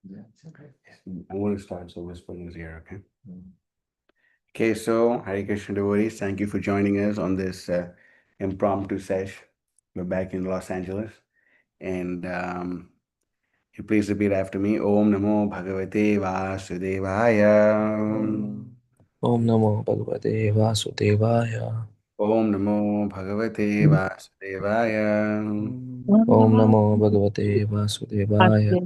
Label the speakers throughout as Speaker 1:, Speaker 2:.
Speaker 1: I'm going to start, so whispering is here, okay? Okay, so Hare Krishna devotees, thank you for joining us on this impromptu sesh. We're back in Los Angeles, and you please repeat after me. Om Namo Bhagavate Vasudevaya.
Speaker 2: Om Namo Bhagavate Vasudevaya.
Speaker 1: Om Namo Bhagavate Vasudevaya.
Speaker 2: Om Namo Bhagavate Vasudevaya.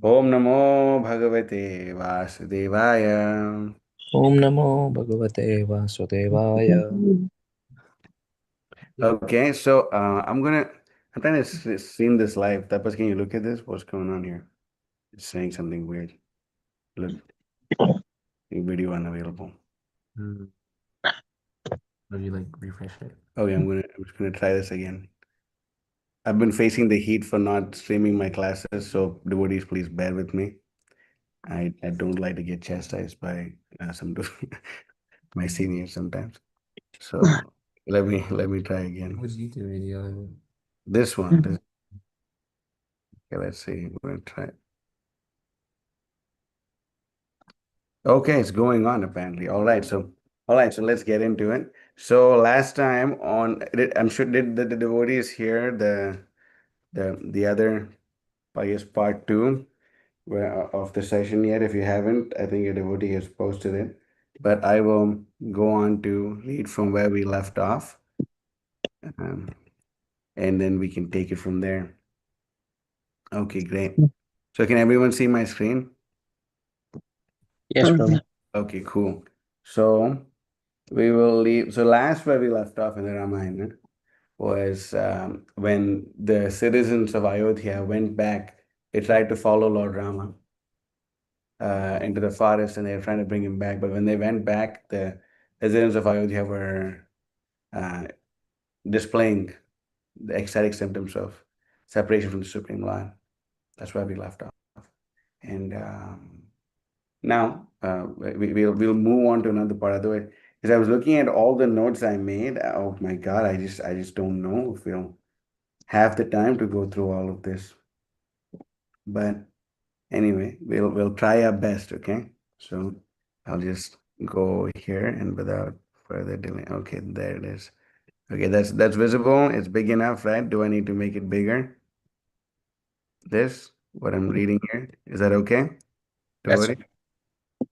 Speaker 1: Om Namo Bhagavate Vasudevaya.
Speaker 2: Om Namo Bhagavate Vasudevaya.
Speaker 1: Okay, so I'm trying to stream this live. Tapas, can you look at this? What's going on here? It's saying something weird. Look, video unavailable.
Speaker 3: Will you like refresh it?
Speaker 1: Okay, I'm just gonna try this again. I've been facing the heat for not streaming my classes, so devotees, please bear with me. I don't like to get chastised by some my seniors sometimes. So let me try again.
Speaker 3: Which YouTube video?
Speaker 1: This one. Okay, let's see. We're gonna try. Okay, it's going on apparently. All right, so let's get into it. So last time I'm sure did the devotees hear the other, I guess, part two of the session yet? If you haven't, I think a devotee has posted it. But I will go on to read from where we left off, um, and then we can take it from there. Okay, great. So can everyone see my screen?
Speaker 2: Yes, Prabhu.
Speaker 1: Okay, cool. So we will leave. So last where we left off in the Ramayana was when the citizens of Ayodhya went back. They tried to follow Lord Rama into the forest, and they were trying to bring him back. But when they went back, the residents of Ayodhya were uh, displaying the ecstatic symptoms of separation from the Supreme Lord. That's where we left off. And now we'll move on to another part. Otherwise, because I was looking at all the notes I made. Oh my God, I just don't know if we'll have the time to go through all of this. But anyway, we'll try our best. Okay, so I'll just go here and without further delay. Okay, there it is. Okay, that's visible. It's big enough, right? Do I need to make it bigger? This what I'm reading here, is that okay?
Speaker 2: That's
Speaker 1: Devotee?
Speaker 2: okay.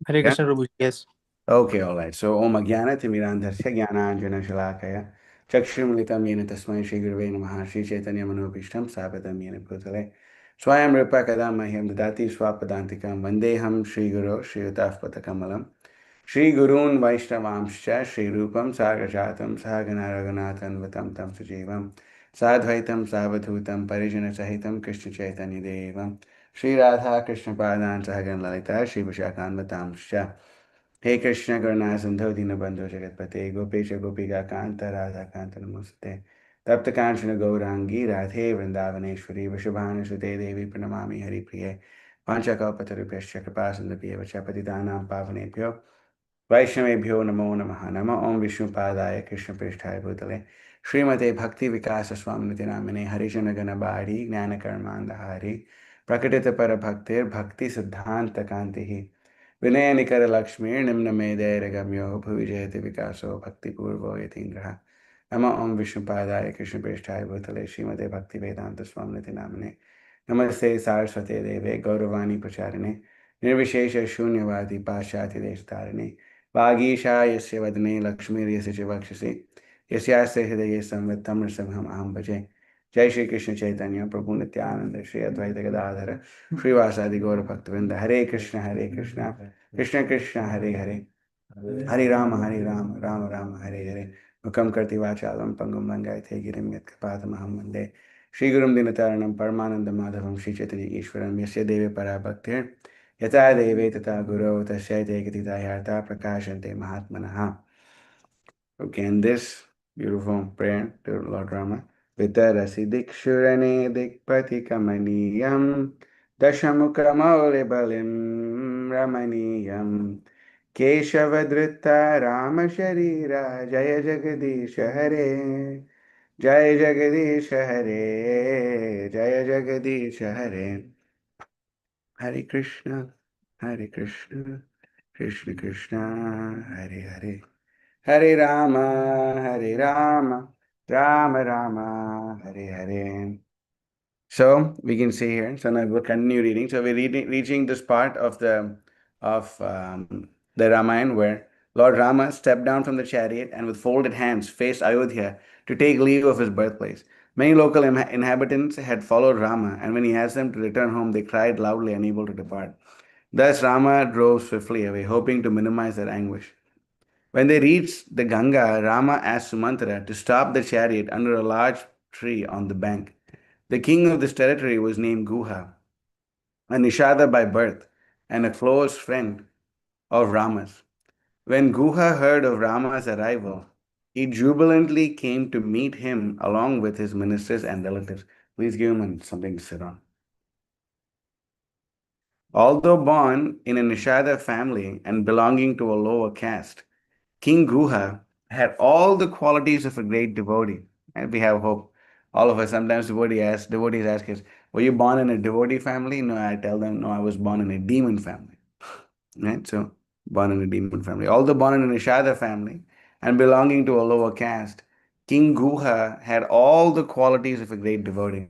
Speaker 2: Hare
Speaker 1: Yeah.
Speaker 2: Krishna, Prabhu. Yes.
Speaker 1: Okay, all right. So, Om Ajnanatimirandhasya Jnananjana Shalakaya Chakshurmilitam Yena Tasmai Shri Gurave Namaha Shri Chaitanya Manopishtam Sapatam Yena Bhutale Swayam Rupa Kadam Mahyam Dadati Swapadantikam Vandeham Shri Guru Shri Utafpata Kamalam Shri Gurun Vaishnavamscha Shri Rupam Sagajatam Sahagana Raghunathan Vatam Tam Sujevam Sadvaitam Savadhutam Parijana Sahitam Krishna Chaitanya Devam Shri Radha Krishna Padan Sahagan Lalita Shri Vishakan Vatamscha हे कृष्ण करुणा सिंधु दीनबंधु जगतपते गोपेश गोपिका कांत राधा कांत नमस्ते तप्त कांचन गौरांगी राधे वृंदावनेश्वरी वृषभानुसुते देवी प्रणमामि हरिप्रिये पांचकल्पतरुभ्यश्च कृपा सिन्धुभ्येव च पतितानां पावनेभ्यो वैष्णवेभ्यो नमो नमः नमः ओं विष्णुपादाय कृष्णप्रेष्ठाय भूतले श्रीमते भक्ति विकास स्वामिनिति नामिने हरिजनगणबारी ज्ञानकर्मान्धहारी प्रकटितपरभक्तिर्भक्ति सिद्धान्त कान्तिः विनय निकर लक्ष्मी निम्न मेदैर्गम्यो भुवि जयति विकासो भक्तिपूर्वो यतीन्द्रः नमः ओं विष्णुपादाय कृष्णप्रेष्ठाय भूतले श्रीमते भक्ति वेदांत स्वामिनिति नामिने नमस्ते सारस्वते देवे गौरवाणी प्रचारिणे निर्विशेष शून्यवादी पाश्चात्य देशतारिणे वागीशा यस्य वदने लक्ष्मीर्यस्य च वक्षसि यस्यास्ते हृदये संवित्तं नृसिंहम् अहं भजे जय श्री कृष्ण चैतन्य प्रभु नित्यानंद श्री अद्वैत गदाधर श्रीवासादि गौर भक्तवृंद हरे कृष्ण कृष्ण कृष्ण हरे हरे हरे राम राम राम हरे हरे मुखम करति वाचालं पंगुं लंघयते गिरिं यत्कृपातमहं वन्दे श्रीगुरुं दीनतारिणं परमानंद माधवं श्रीचैतन्य ईश्वरं यस्य देवे परा भक्तिर् यथा देवे तथा गुरौ तस्यै कथिता यार्था प्रकाशन्ते महात्मनः. Okay, and this beautiful prayer to Lord Rama. Vitarasi dikshurane dikpati kamaniyam dashamukramole balim ramaniyam Keshavadrita Rama Sharira Jaya Jagadish Hare Jaya Jagadish Hare Jaya Jagadish Hare. Hare Krishna, Krishna Krishna, Hare Hare, Hare Rama, Rama Rama, Hare Hare. So we can see here. So now we'll continue reading. So we're reaching this part of the Ramayana where Lord Rama stepped down from the chariot and with folded hands faced Ayodhya to take leave of his birthplace. Many local inhabitants had followed Rama, and when he asked them to return home, they cried loudly, unable to depart. Thus Rama drove swiftly away, hoping to minimize their anguish. When they reached the Ganga, Rama asked Sumantra to stop the chariot under a large tree on the bank. The king of this territory was named Guha, a Nishada by birth, and a close friend of Rama's. When Guha heard of Rama's arrival, he jubilantly came to meet him along with his ministers and relatives. Please give him something to sit on. Although born in a Nishada family and belonging to a lower caste, King Guha had all the qualities of a great devotee. And we have hope. All of us, sometimes devotees ask us, were you born in a devotee family? No, I tell them, no, I was born in a demon family. Right? So, born in a demon family. Although born in a Nishada family and belonging to a lower caste, King Guha had all the qualities of a great devotee.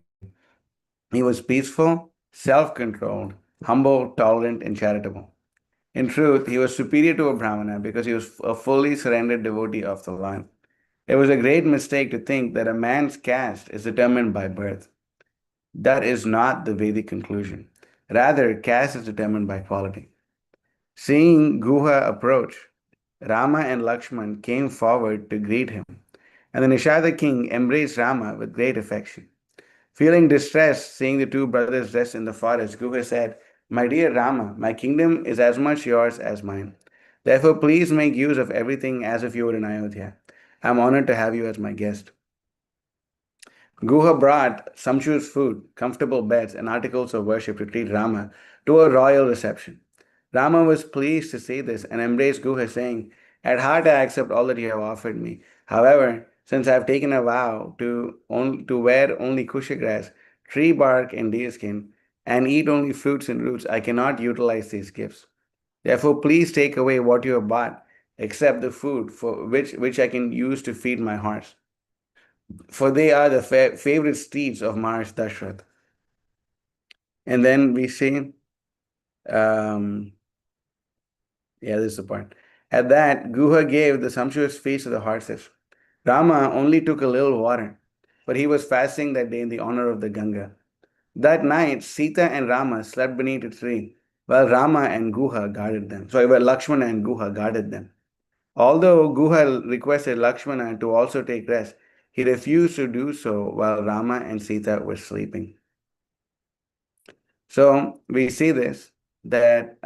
Speaker 1: He was peaceful, self controlled, humble, tolerant, and charitable. In truth, he was superior to a Brahmana because he was a fully surrendered devotee of the Lord. It was a great mistake to think that a man's caste is determined by birth. That is not the Vedic conclusion. Rather, caste is determined by quality. Seeing Guha approach, Rama and Lakshman came forward to greet him, and the Nishada king embraced Rama with great affection. Feeling distressed seeing the two brothers dressed in the forest, Guha said, "My dear Rama, my kingdom is as much yours as mine. Therefore, please make use of everything as if you were in Ayodhya. I am honored to have you as my guest." Guha brought sumptuous food, comfortable beds, and articles of worship to treat Rama to a royal reception. Rama was pleased to see this and embraced Guha, saying, "At heart, I accept all that you have offered me. However, since I have taken a vow to wear only kusha grass, tree bark, and deer skin, and eat only fruits and roots, I cannot utilize these gifts. Therefore, please take away what you have bought, except the food for which I can use to feed my horse. For they are the favorite steeds of Maharishi Dashrath." And then we see, um, this is the part. At that, Guha gave the sumptuous feast to the horses. Rama only took a little water, but he was fasting that day in the honor of the Ganga. That night, Sita and Rama slept beneath a tree, while Rama and Guha guarded them. Sorry, while Lakshmana and Guha guarded them. Although Guha requested Lakshmana to also take rest, he refused to do so while Rama and Sita were sleeping. So we see this, that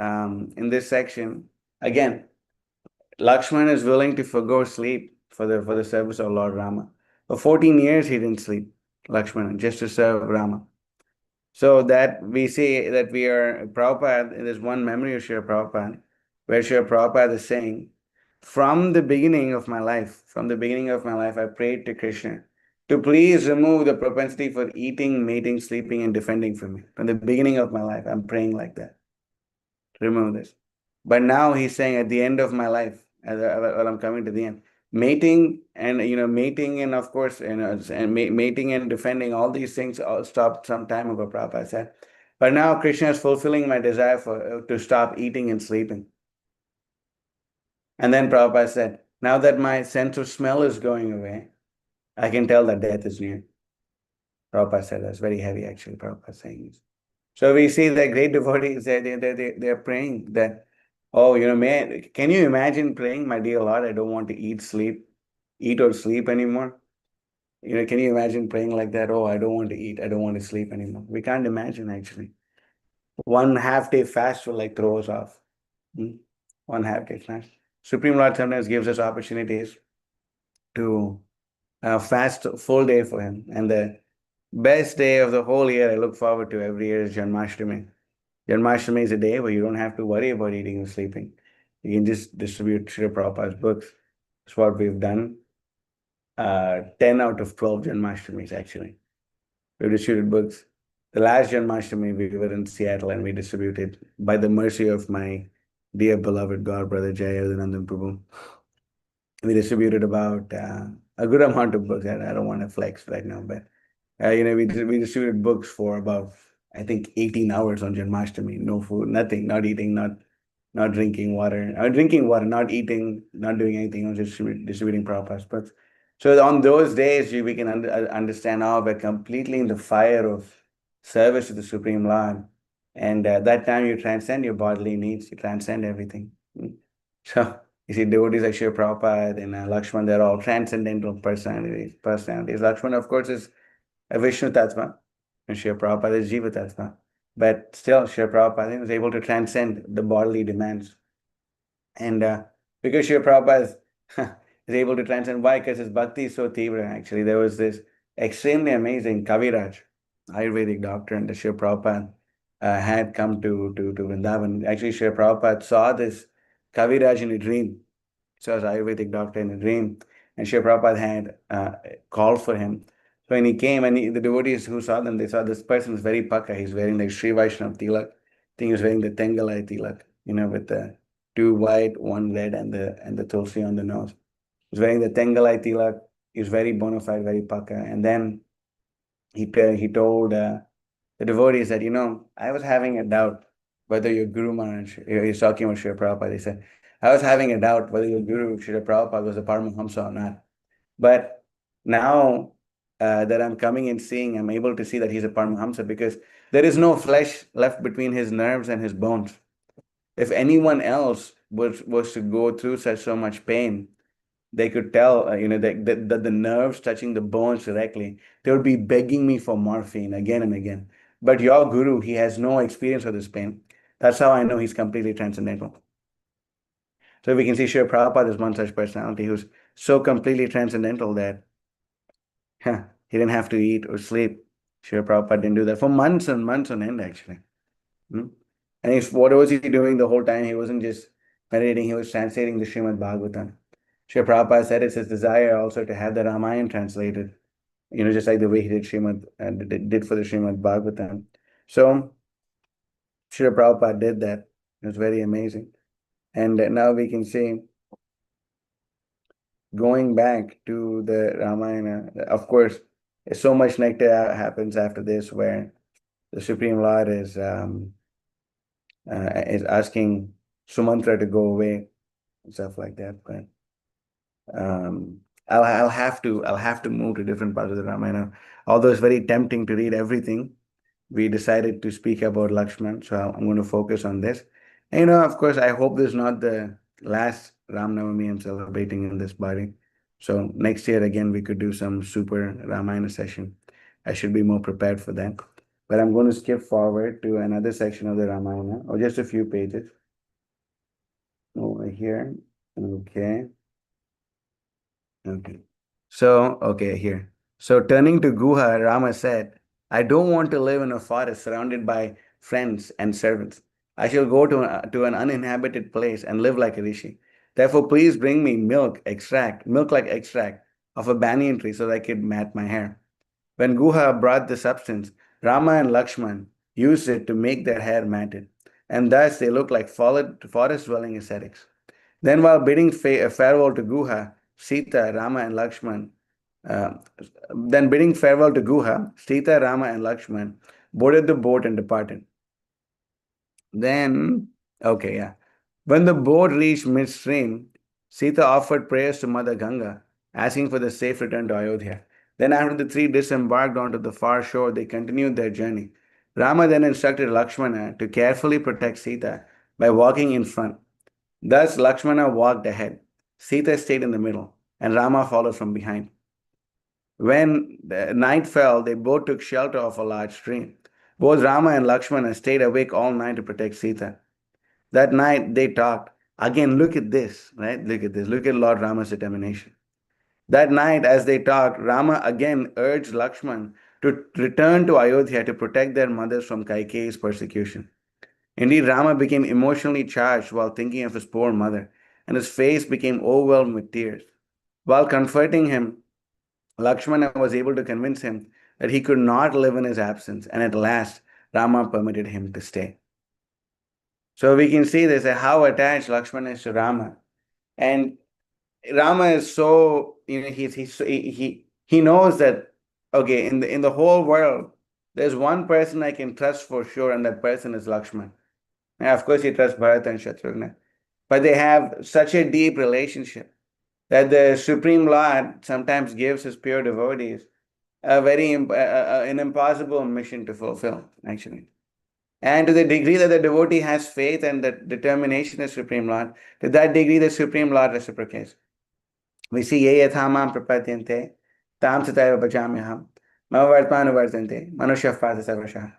Speaker 1: in this section, again, Lakshmana is willing to forgo sleep for the service of Lord Rama. For 14 years he didn't sleep, Lakshmana, just to serve Rama. So that we see that we are, Prabhupada, there's one memory of Srila Prabhupada, where Srila Prabhupada is saying, from the beginning of my life, I prayed to Krishna to please remove the propensity for eating, mating, sleeping, and defending from me. From the beginning of my life, I'm praying like that. Remove this. But now he's saying at the end of my life, while I'm coming to the end, mating and of course, mating and defending, all these things all stopped some time ago, Prabhupada said. But now Krishna is fulfilling my desire to stop eating and sleeping. And then Prabhupada said, now that my sense of smell is going away, I can tell that death is near. Prabhupada said that's very heavy, actually, Prabhupada saying this. So we see that great devotees, they're praying that, oh, man, can you imagine praying, my dear Lord, I don't want to eat or sleep anymore? Can you imagine praying like that? Oh, I don't want to eat, I don't want to sleep anymore. We can't imagine, actually. One half-day fast will throw us off. 1 half-day fast. Supreme Lord sometimes gives us opportunities to fast a full day for him. And the best day of the whole year I look forward to every year is Janmashtami. Janmashtami is a day where you don't have to worry about eating and sleeping. You can just distribute Srila Prabhupada's books. That's what we've done. 10 out of 12 Janmashtamis, actually. We've distributed books. the last Janmashtami, we were in Seattle and we distributed, by the mercy of my dear beloved God brother Jayadanandan Prabhu, we distributed about a good amount of books. I don't want to flex right now, but we distributed books for about, I think, 18 hours on Janmashtami. No food, nothing, not eating, not drinking water. Drinking water, not eating, not doing anything. On distributing Prabhupada's books. So on those days, we can understand how we're completely in the fire of service to the Supreme Lord. And that time you transcend your bodily needs, you transcend everything. So you see, devotees like Srila Prabhupada and Lakshman, they're all transcendental personalities. Lakshman, of course, is a Vishnu Tattva, and Srila Prabhupada is Jiva Tattva. But still, Srila Prabhupada was able to transcend the bodily demands. And because Srila Prabhupada is able to transcend, why? Because his bhakti is so tivra, actually. There was this extremely amazing Kaviraj, Ayurvedic doctor, and the Srila Prabhupada had come to Vrindavan. Actually, Srila Prabhupada saw this Kaviraj in a dream. So as Ayurvedic doctor in a dream, and Srila Prabhupada had called for him. So when he came, and the devotees who saw them, they saw this person is very pakka. He's wearing the Sri Vaishnav tilak. I think he was wearing the Tengalai tilak, with the two white, one red, and the tulsi on the nose. He's wearing the Tengalai tilak. He's very bona fide, very pakka. And then he told the devotees that, I was having a doubt whether your Guru Maharaj, he's talking about Srila Prabhupada, he said, I was having a doubt whether your Guru, Srila Prabhupada, was a Paramahamsa or not. But now that I'm coming and seeing, I'm able to see that he's a Paramahamsa because there is no flesh left between his nerves and his bones. If anyone else was to go through so much pain, they could tell, that the nerves touching the bones directly, they would be begging me for morphine again and again. But your Guru, he has no experience of this pain. That's how I know he's completely transcendental. So we can see Srila Prabhupada is one such personality who's so completely transcendental that he didn't have to eat or sleep. Srila Prabhupada didn't do that for months and months on end, actually. And what was he doing the whole time? He wasn't just meditating, he was translating the Srimad Bhagavatam. Srila Prabhupada said it's his desire also to have the Ramayana translated, just like the way he did did for the Srimad Bhagavatam. So Srila Prabhupada did that. It was very amazing. And now we can see, going back to the Ramayana, of course, so much nectar happens after this where the Supreme Lord is asking Sumantra to go away and stuff like that. But I'll have to move to different parts of the Ramayana. Although it's very tempting to read everything, we decided to speak about Lakshman, so I'm going to focus on this. And of course, I hope this is not the last Rama Navami I'm celebrating in this body. So next year again we could do some super Ramayana session. I should be more prepared for that. But I'm going to skip forward to another section of the Ramayana, or just a few pages. Over here. Okay. Okay, here. So turning to Guha, Rama said, I don't want to live in a forest surrounded by friends and servants. I shall go to an uninhabited place and live like a rishi. Therefore, please bring me milk like extract of a banyan tree so that I could mat my hair. When Guha brought the substance, Rama and Lakshman used it to make their hair matted, and thus they looked like forest-dwelling ascetics. Then, while bidding farewell to Guha, Sita, Rama, and Lakshman, uh, Sita, Rama, and Lakshman boarded the boat and departed. Then, okay, yeah. When the boat reached midstream, Sita offered prayers to Mother Ganga, asking for the safe return to Ayodhya. Then, after the three disembarked onto the far shore, they continued their journey. Rama then instructed Lakshmana to carefully protect Sita by walking in front. Thus, Lakshmana walked ahead. Sita stayed in the middle, and Rama followed from behind. When the night fell, they both took shelter of a large tree. Both Rama and Lakshmana stayed awake all night to protect Sita. That night they talked. Again, look at this, right? Look at this. Look at Lord Rama's determination. That night, as they talked, Rama again urged Lakshman to return to Ayodhya to protect their mothers from Kaikeyi's persecution. Indeed, Rama became emotionally charged while thinking of his poor mother, and his face became overwhelmed with tears. While comforting him, Lakshmana was able to convince him that he could not live in his absence, and at last Rama permitted him to stay. So we can see this, how attached Lakshmana is to Rama. And Rama is so, he knows that, okay, in the whole world, there's one person I can trust for sure, and that person is Lakshmana. Now, of course, he trusts Bharata and Shatrugna, but they have such a deep relationship that the Supreme Lord sometimes gives his pure devotees an impossible mission to fulfill, actually. And to the degree that the devotee has faith and the determination of Supreme Lord, to that degree the Supreme Lord reciprocates. We see ye yathamam prapadyante, tam sataiva bhajamyaham, mavavartmanu vartante, manushya partha sarvashah.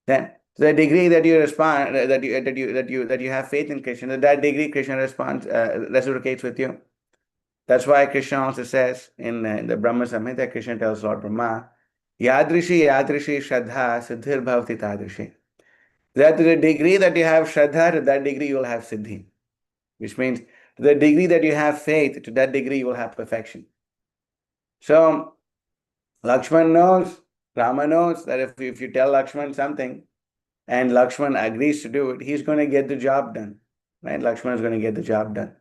Speaker 1: Then, to the degree that you respond, that you have faith in Krishna, to that degree Krishna responds, reciprocates with you. That's why Krishna also says in the Brahma Samhita, Krishna tells Lord Brahma, Yadrishi Yadrishi Shraddha Siddhir Bhavati Tadrishi. That to the degree that you have Shraddha, to that degree you will have Siddhi. Which means to the degree that you have faith, to that degree you will have perfection. So Lakshman knows, Rama knows that if you tell Lakshman something and Lakshman agrees to do it, he's going to get the job done. Right? Lakshman is going to get the job done.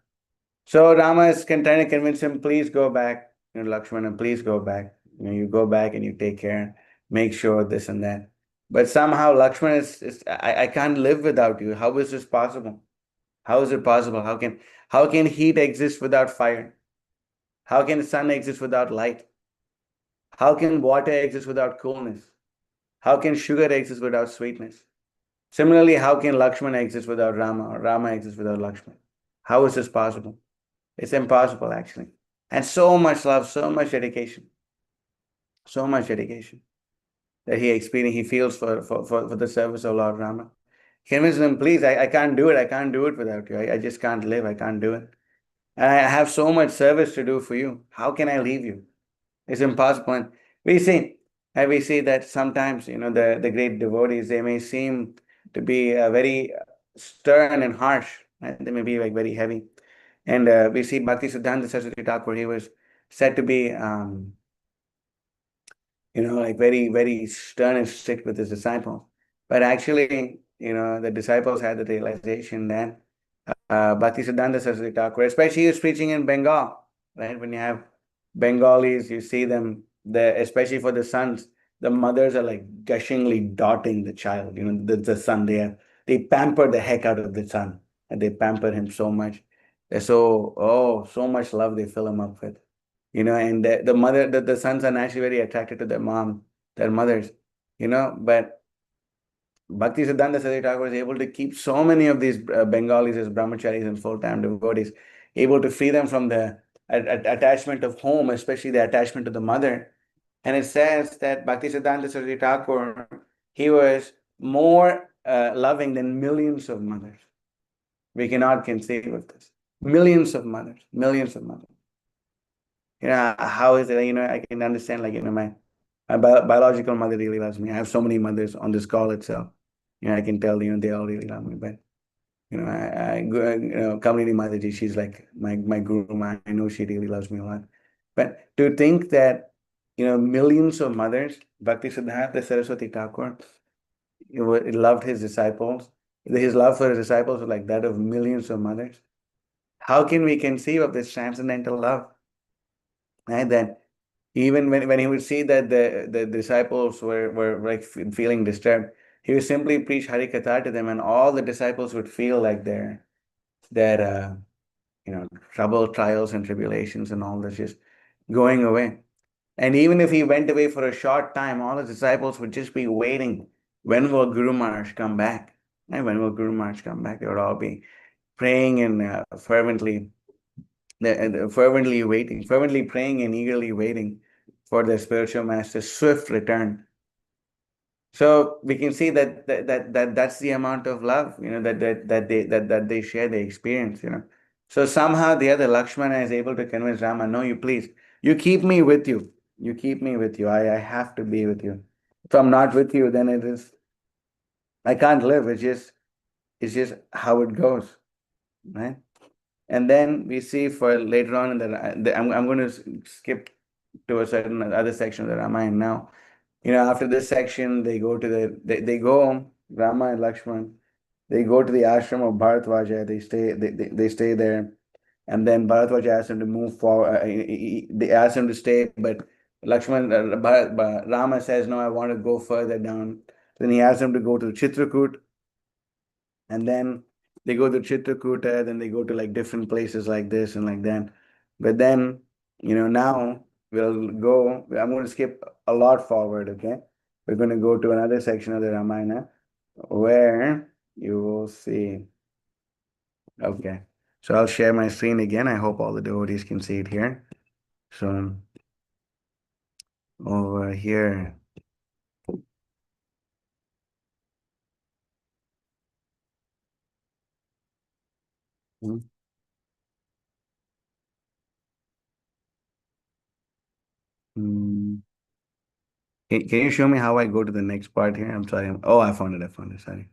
Speaker 1: So Rama is trying to convince him, please go back, Lakshmana, please go back. You go back and you take care, make sure this and that. But somehow Lakshmana I can't live without you. How is this possible? How is it possible? How can heat exist without fire? How can the sun exist without light? How can water exist without coolness? How can sugar exist without sweetness? Similarly, how can Lakshmana exist without Rama, or Rama exist without Lakshmana? How is this possible? It's impossible, actually. And so much love, so much dedication that he feels for the service of Lord Rama. He convinces him, please, I can't do it. I can't do it without you. I just can't live. I can't do it. And I have so much service to do for you. How can I leave you? It's impossible. And we see that sometimes, the great devotees, they may seem to be very stern and harsh. Right? They may be like very heavy. And we see Bhakti Siddhanta Saraswati Thakur, he was said to be, like very, very stern and strict with his disciples. But actually, the disciples had the realization that Bhakti Siddhanta Saraswati Thakur, especially he was preaching in Bengal, right? When you have Bengalis, you see them, especially for the sons, the mothers are like gushingly dotting the child, the son. They pamper the heck out of the son, and they pamper him so much. So much love they fill him up with. And the sons are naturally very attracted to their mothers, but Bhakti Siddhanta Saraswati Thakur was able to keep so many of these Bengalis as brahmacharis and full-time devotees, able to free them from the attachment of home, especially the attachment to the mother. And it says that Bhakti Siddhanta Saraswati Thakur, he was more loving than millions of mothers. We cannot conceive of this. Millions of mothers. How is it, I can understand, my biological mother really loves me. I have so many mothers on this call itself. I can tell, they all really love me. But, Kamini Mataji, she's like my guru. I know she really loves me a lot. But to think that, millions of mothers, Bhakti Siddhanta Saraswati Thakur, loved his disciples. His love for his disciples was like that of millions of mothers. How can we conceive of this transcendental love? Right? That even when he would see that the disciples were like feeling disturbed, he would simply preach Hari Katha to them, and all the disciples would feel like their trouble, trials, and tribulations, and all this just going away. And even if he went away for a short time, all his disciples would just be waiting. When will Guru Maharaj come back? And when will Guru Maharaj come back? They would all be praying and fervently praying and eagerly waiting for their spiritual master's swift return. So we can see that's the amount of love, that they share, they experience, So somehow the other Lakshmana is able to convince Rama, no, you keep me with you. You keep me with you. I have to be with you. If I'm not with you, then I can't live. It's just how it goes, right? And then we see for later on I'm going to skip to a certain other section of the Ramayana now. After this section, they go to they go, Rama and Lakshman, they go to the ashram of Bharatwaja. They stay there, and then Bharatwaja asks him to move forward. They ask him to stay, but Rama says, "No, I want to go further down." Then he asks him to go to Chitrakoot, and then they go to Chitrakuta. Then they go to like different places like this and like that. But then, now we'll go. I'm going to skip a lot forward. Okay, we're going to go to another section of the Ramayana where you will see. Okay. So I'll share my screen again. I hope all the devotees can see it here. So over here. Hmm. Can you show me how I go to the next part here? I'm sorry. Oh, I found it. Sorry.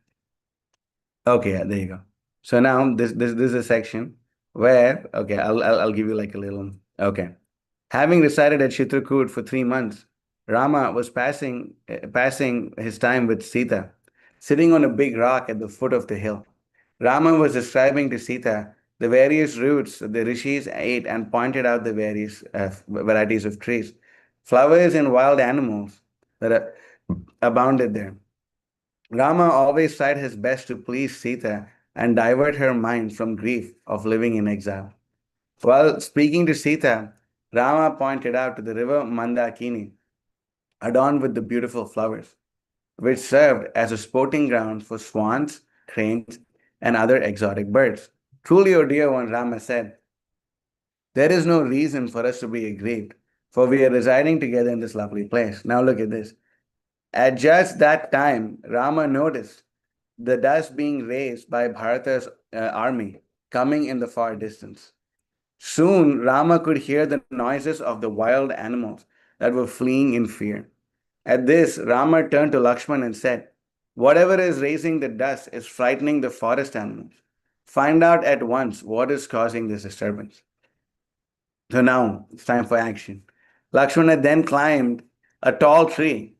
Speaker 1: Okay, yeah, there you go. So now this is a section where, okay, I'll give you like a little. Okay. Having resided at Chitrakoot for 3 months, Rama was passing his time with Sita, sitting on a big rock at the foot of the hill. Rama was describing to Sita the various routes the rishis ate and pointed out the various varieties of trees, flowers, and wild animals that abounded there. Rama always tried his best to please Sita and divert her mind from grief of living in exile. While speaking to Sita, Rama pointed out to the river Mandakini, adorned with the beautiful flowers, which served as a sporting ground for swans, cranes, and other exotic birds. Truly, O dear one, Rama said, there is no reason for us to be aggrieved, for we are residing together in this lovely place. Now look at this. At just that time, Rama noticed the dust being raised by Bharata's army coming in the far distance. Soon, Rama could hear the noises of the wild animals that were fleeing in fear. At this, Rama turned to Lakshman and said, whatever is raising the dust is frightening the forest animals. Find out at once what is causing this disturbance. So now it's time for action. Lakshmana then climbed a tall tree,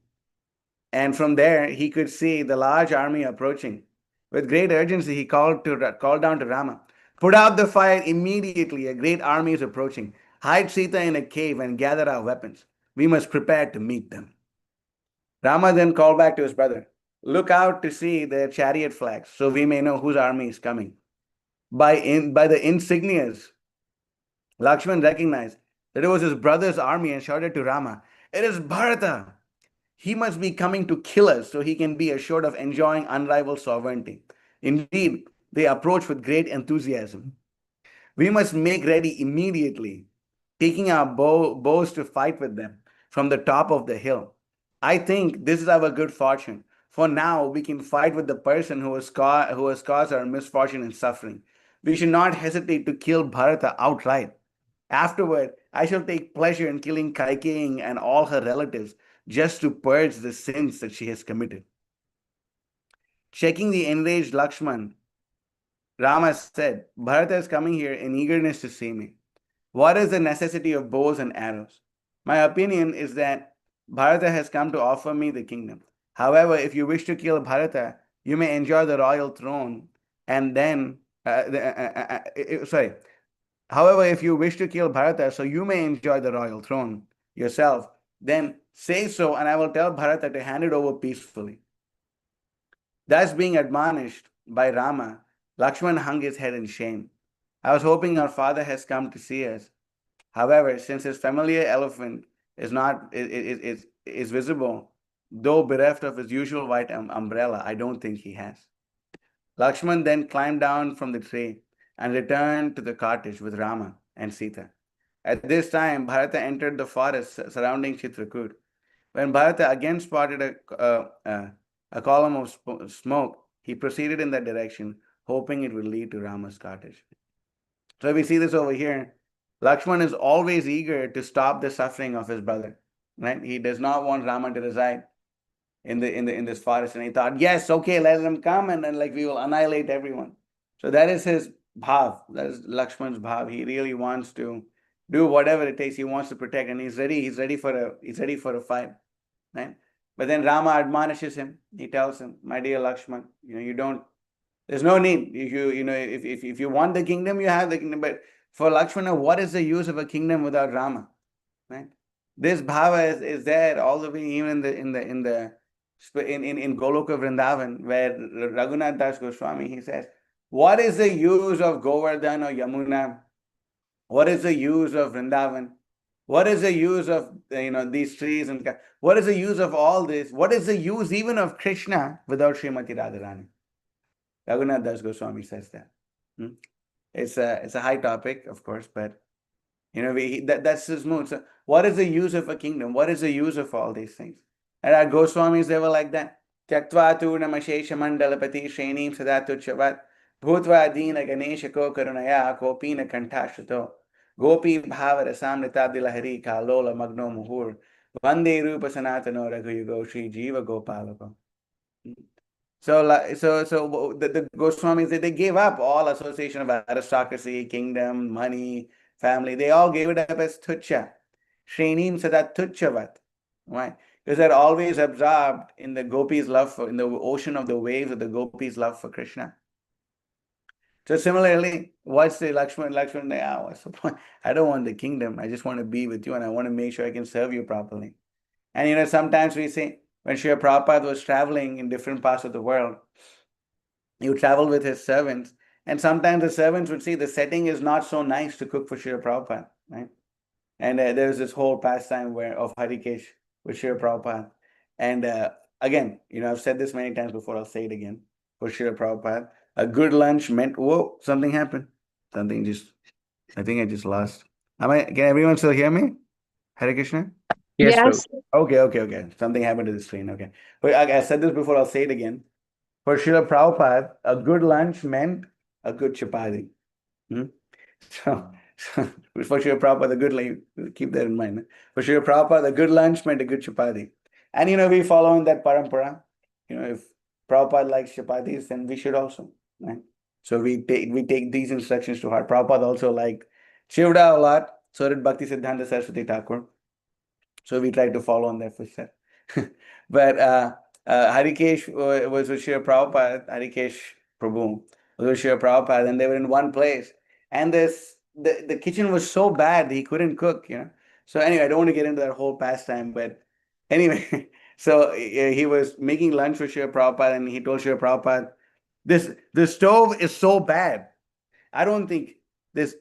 Speaker 1: and from there he could see the large army approaching. With great urgency, he called down to Rama, put out the fire immediately. A great army is approaching. Hide Sita in a cave and gather our weapons. We must prepare to meet them. Rama then called back to his brother, look out to see their chariot flags so we may know whose army is coming. By the insignias, Lakshman recognized that it was his brother's army and shouted to Rama, it is Bharata. He must be coming to kill us so he can be assured of enjoying unrivaled sovereignty. Indeed, they approach with great enthusiasm. We must make ready immediately, taking our bows to fight with them from the top of the hill. I think this is our good fortune. For now, we can fight with the person who has caused our misfortune and suffering. We should not hesitate to kill Bharata outright. Afterward, I shall take pleasure in killing Kaikeyi and all her relatives just to purge the sins that she has committed. Checking the enraged Lakshman, Rama said, Bharata is coming here in eagerness to see me. What is the necessity of bows and arrows? My opinion is that Bharata has come to offer me the kingdom. However, if you wish to kill Bharata, you may enjoy the royal throne and then, sorry. However, if you wish to kill Bharata, so you may enjoy the royal throne yourself, then say so, and I will tell Bharata to hand it over peacefully. Thus being admonished by Rama, Lakshman hung his head in shame. I was hoping our father has come to see us. However, since his familiar elephant is visible, though bereft of his usual white umbrella, I don't think he has. Lakshman then climbed down from the tree and returned to the cottage with Rama and Sita. At this time, Bharata entered the forest surrounding Chitrakoot. When Bharata again spotted a column of smoke, he proceeded in that direction, hoping it would lead to Rama's cottage. So we see this over here. Lakshman is always eager to stop the suffering of his brother. Right? He does not want Rama to reside in this forest, and he thought, yes, okay, let him come, and then like we will annihilate everyone. So that is his bhav. That is Lakshman's bhav. He really wants to do whatever it takes. He wants to protect, and he's ready. He's ready for a fight. Right? But then Rama admonishes him. He tells him, my dear Lakshman, you don't, there's no need. If you want the kingdom, you have the kingdom. But for Lakshmana, what is the use of a kingdom without Rama? Right? This bhava is there all the way even in Goloka Vrindavan, where Raghunath Das Goswami, he says, what is the use of Govardhan or Yamuna? What is the use of Vrindavan? What is the use of these trees and what is the use of all this? What is the use even of Krishna without Srimati Radharani? Raghunath Das Goswami says that. It's a high topic, of course, but that's his mood. So what is the use of a kingdom? What is the use of all these things? And our Goswamis, they were like that. Tyaktva tu namashesha mandalapati shrenim sadatu chavat bhutva adina ganeshako karunaya kopina kantashuto gopi bhavarasam nitabdilahari kalola magno muhur vande rupa sanatano raghuyugo Shri Jiva Gopalako. So the Goswamis, they gave up all association of aristocracy, kingdom, money, family. They all gave it up as tucha. Shrenim sadat tuchavat. Why? Because they're always absorbed in the gopis' love in the ocean of the waves of the gopis' love for Krishna. So similarly, what's the Lakshman? What's the point? I don't want the kingdom. I just want to be with you and I want to make sure I can serve you properly. And sometimes we say, when Srila Prabhupada was traveling in different parts of the world, he would travel with his servants, and sometimes the servants would see the setting is not so nice to cook for Srila Prabhupada, right? And there was this whole pastime of Harikesh with Srila Prabhupada. And again, I've said this many times before, I'll say it again. For Srila Prabhupada, a good lunch meant, whoa, something happened. I think I just lost. Can everyone still hear me? Hare Krishna?
Speaker 2: Yes,
Speaker 4: Yes.
Speaker 1: Okay. Something happened to the screen. Okay. But I said this before, I'll say it again. For Srila Prabhupada, a good lunch meant a good chapati. So for Srila Prabhupada, a good lunch, keep that in mind. For Srila Prabhupada, a good lunch meant a good chapati. And we follow in that parampara. If Prabhupada likes chapatis, then we should also. Right? So we take these instructions to heart. Prabhupada also liked Chivda a lot. So did Bhakti Siddhanta Saraswati Thakur. So we tried to follow on their footsteps. But Harikesh was with Srila Prabhupada, Harikesh Prabhu was with Srila Prabhupada, and they were in one place. And the kitchen was so bad he couldn't cook, So anyway, I don't want to get into that whole pastime, but anyway, so he was making lunch for Srila Prabhupada, and he told Srila Prabhupada, the stove is so bad. I don't think there's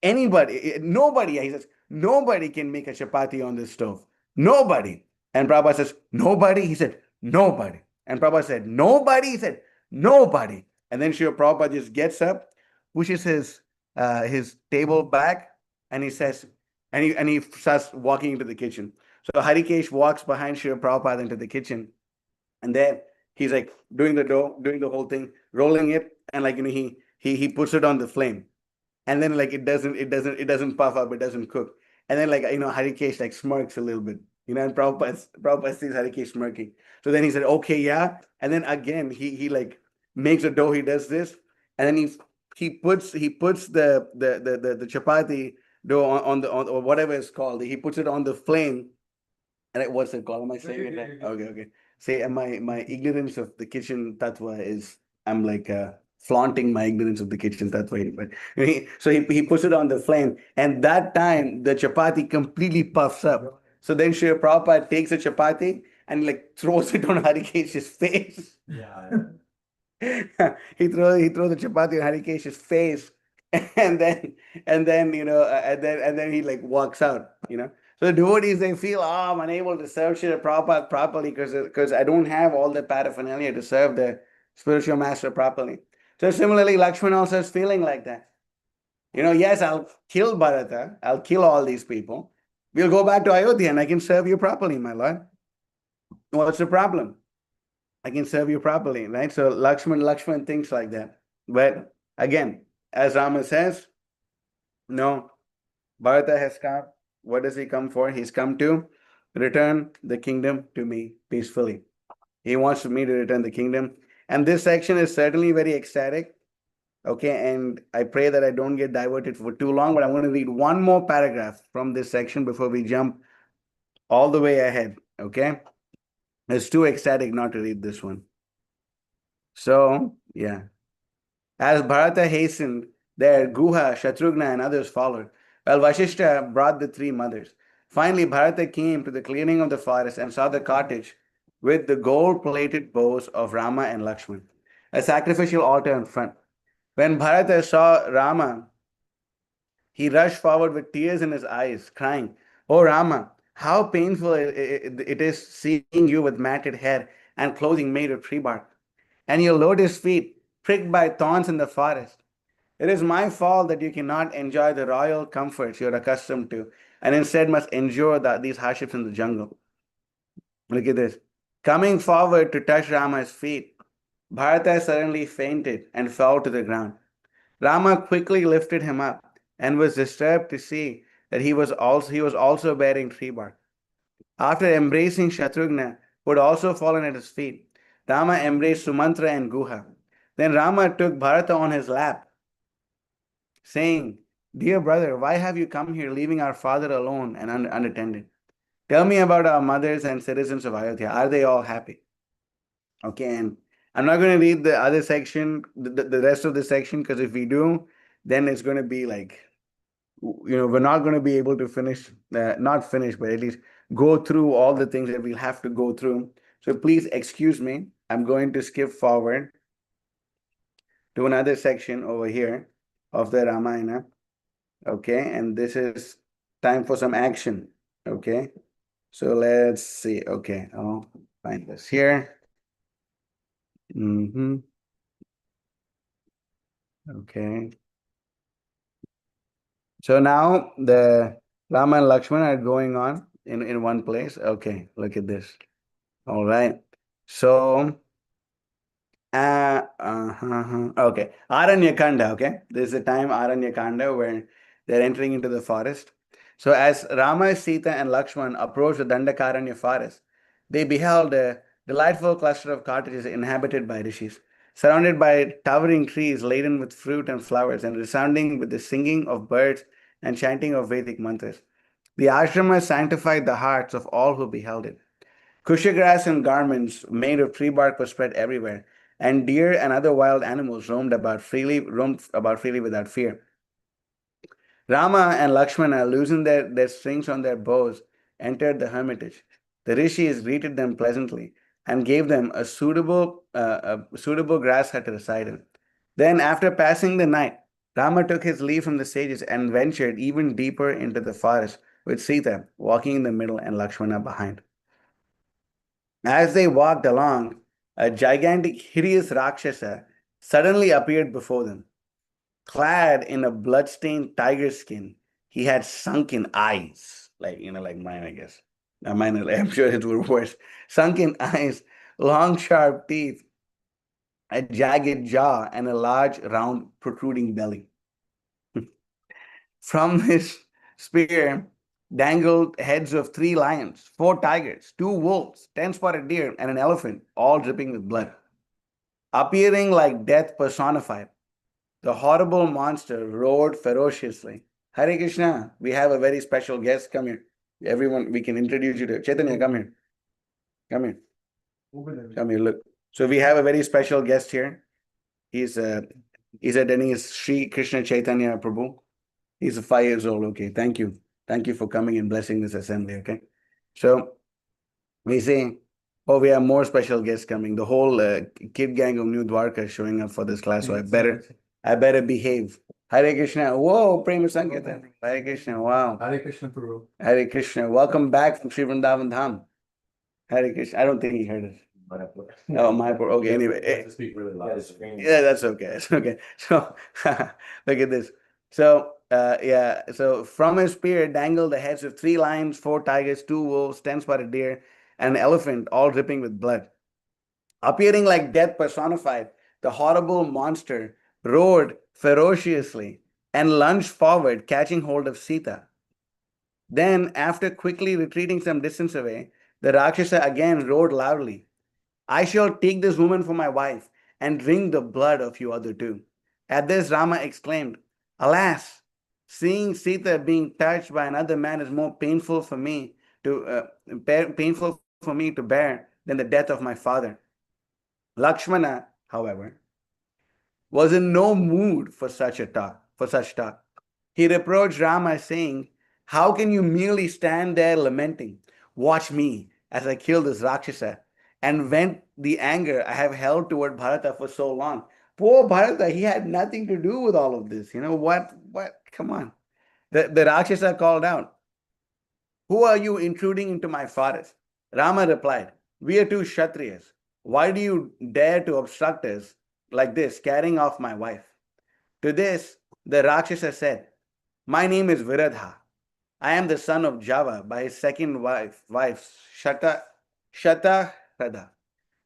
Speaker 1: nobody, he says, nobody can make a chapati on this stove. Nobody. And Prabhupada says, nobody? He said, nobody. And Prabhupada said, nobody? He said, nobody. And then Srila Prabhupada just gets up, pushes his table back, and he says, and he starts walking into the kitchen. So Harikesh walks behind Srila Prabhupada into the kitchen, and then he's like doing the dough, doing the whole thing, rolling it, and he puts it on the flame. And then it doesn't puff up, it doesn't cook. And then Harikesh smirks a little bit, and Prabhupada sees Harikesh smirking. So then he said, okay, yeah. And then again, he makes a dough, he does this, and then he puts the chapati dough on or whatever it's called. He puts it on the flame. And what's it called? Am I saying it right? Okay. Say my ignorance of the kitchen tattva is, I'm flaunting my ignorance of the kitchen tattva. But he puts it on the flame, and that time the chapati completely puffs up. So then Srila Prabhupada takes a chapati and throws it on Harikesh's face.
Speaker 3: Yeah.
Speaker 1: he throws the chapati on Harikesh's face, and then he walks out. So the devotees, they feel, I'm unable to serve Srila Prabhupada properly because I don't have all the paraphernalia to serve the spiritual master properly. So similarly, Lakshmana also is feeling like that. Yes, I'll kill Bharata, I'll kill all these people. We'll go back to Ayodhya and I can serve you properly, my lord. What's the problem? I can serve you properly, right? So Lakshman thinks like that. But again, as Rama says, no, Bharata has come. What does he come for? He's come to return the kingdom to me peacefully. He wants me to return the kingdom. And this section is certainly very ecstatic. Okay, and I pray that I don't get diverted for too long, but I want to read one more paragraph from this section before we jump all the way ahead. Okay. It's too ecstatic not to read this one. So, yeah. As Bharata hastened there, Guha, Shatrughna, and others followed, while Vashishta brought the three mothers. Finally, Bharata came to the clearing of the forest and saw the cottage with the gold-plated bows of Rama and Lakshman, a sacrificial altar in front. When Bharata saw Rama, he rushed forward with tears in his eyes, crying, "Oh Rama, how painful it is seeing you with matted hair and clothing made of tree bark, and your lotus feet pricked by thorns in the forest. It is my fault that you cannot enjoy the royal comforts you are accustomed to, and instead must endure these hardships in the jungle." Look at this. Coming forward to touch Rama's feet, Bharata suddenly fainted and fell to the ground. Rama quickly lifted him up and was disturbed to see that he was also bearing tree bark. After embracing Shatrughna, who had also fallen at his feet, Rama embraced Sumantra and Guha. Then Rama took Bharata on his lap, saying, "Dear brother, why have you come here, leaving our father alone and unattended? Tell me about our mothers and citizens of Ayodhya. Are they all happy?" Okay, and I'm not going to read the other section, the rest of the section, because if we do, then it's going to be like, we're not going to be able to finish, not finish, but at least go through all the things that we'll have to go through. So please excuse me. I'm going to skip forward to another section over here of the Ramayana. Okay, and this is time for some action. Okay, so let's see. Okay, I'll find this here. Okay. So now the Rama and Lakshmana are going on in one place. Okay, look at this. All right. So, okay. Aranyakanda, okay. This is the time Aranyakanda where they're entering into the forest. So as Rama, Sita, and Lakshman approached the Dandakaranya forest, they beheld a delightful cluster of cottages inhabited by rishis, surrounded by towering trees laden with fruit and flowers, and resounding with the singing of birds and chanting of Vedic mantras. The ashrama sanctified the hearts of all who beheld it. Kushagrass and garments made of tree bark were spread everywhere, and deer and other wild animals roamed about freely without fear. Rama and Lakshmana, loosened their strings on their bows, entered the hermitage. The rishis greeted them pleasantly and gave them a suitable grass hut to reside in. Then, after passing the night, Rama took his leave from the sages and ventured even deeper into the forest with Sita walking in the middle and Lakshmana behind. As they walked along, a gigantic, hideous Rakshasa suddenly appeared before them. Clad in a blood-stained tiger skin, he had sunken eyes, like mine, I guess. Not mine, I'm sure it were worse. Sunken eyes, long, sharp teeth, a jagged jaw, and a large, round, protruding belly. From his spear dangled heads of 3 lions, 4 tigers, 2 wolves, 10 spotted deer, and an elephant, all dripping with blood. Appearing like death personified, the horrible monster roared ferociously. Hare Krishna, we have a very special guest. Come here. Everyone, we can introduce you to Chaitanya. Come here. Come here. Come here. Look. So we have a very special guest here. He's a Dennis Sri Krishna Chaitanya Prabhu. He's 5 years old. Okay. Thank you. Thank you for coming and blessing this assembly. Okay. So we say, oh, we have more special guests coming. The whole kid gang of New Dwarka is showing up for this class. So I better behave. Hare Krishna. Whoa, Prema Sankirtan. Hare Krishna. Wow.
Speaker 3: Hare Krishna Guru.
Speaker 1: Hare Krishna. Welcome back from Sri Vrindavan Dham. Hare Krishna. I don't think he heard us. Oh, Mayapur. Okay, anyway.
Speaker 3: To speak really loud.
Speaker 1: Yeah, that's okay. That's okay. So look at this. So so from his spear dangled the heads of 3 lions, 4 tigers, 2 wolves, 10 spotted deer, and an elephant, all dripping with blood. Appearing like death personified, the horrible monster roared ferociously and lunged forward, catching hold of Sita. Then, after quickly retreating some distance away, the Rakshasa again roared loudly, "I shall take this woman for my wife and drink the blood of you other two." At this, Rama exclaimed, "Alas, seeing Sita being touched by another man is more painful for me to bear than the death of my father. Lakshmana, however, was in no mood for such talk. He reproached Rama, saying, "How can you merely stand there lamenting? Watch me as I kill this Rakshasa and vent the anger I have held toward Bharata for so long." Poor Bharata, he had nothing to do with all of this. You know what? Come on. The Rakshasa called out, "Who are you intruding into my forest?" Rama replied, "We are two Kshatriyas. Why do you dare to obstruct us like this, carrying off my wife?" To this, the Rakshasa said, "My name is Viradha. I am the son of Java by his second wife Shatahrada.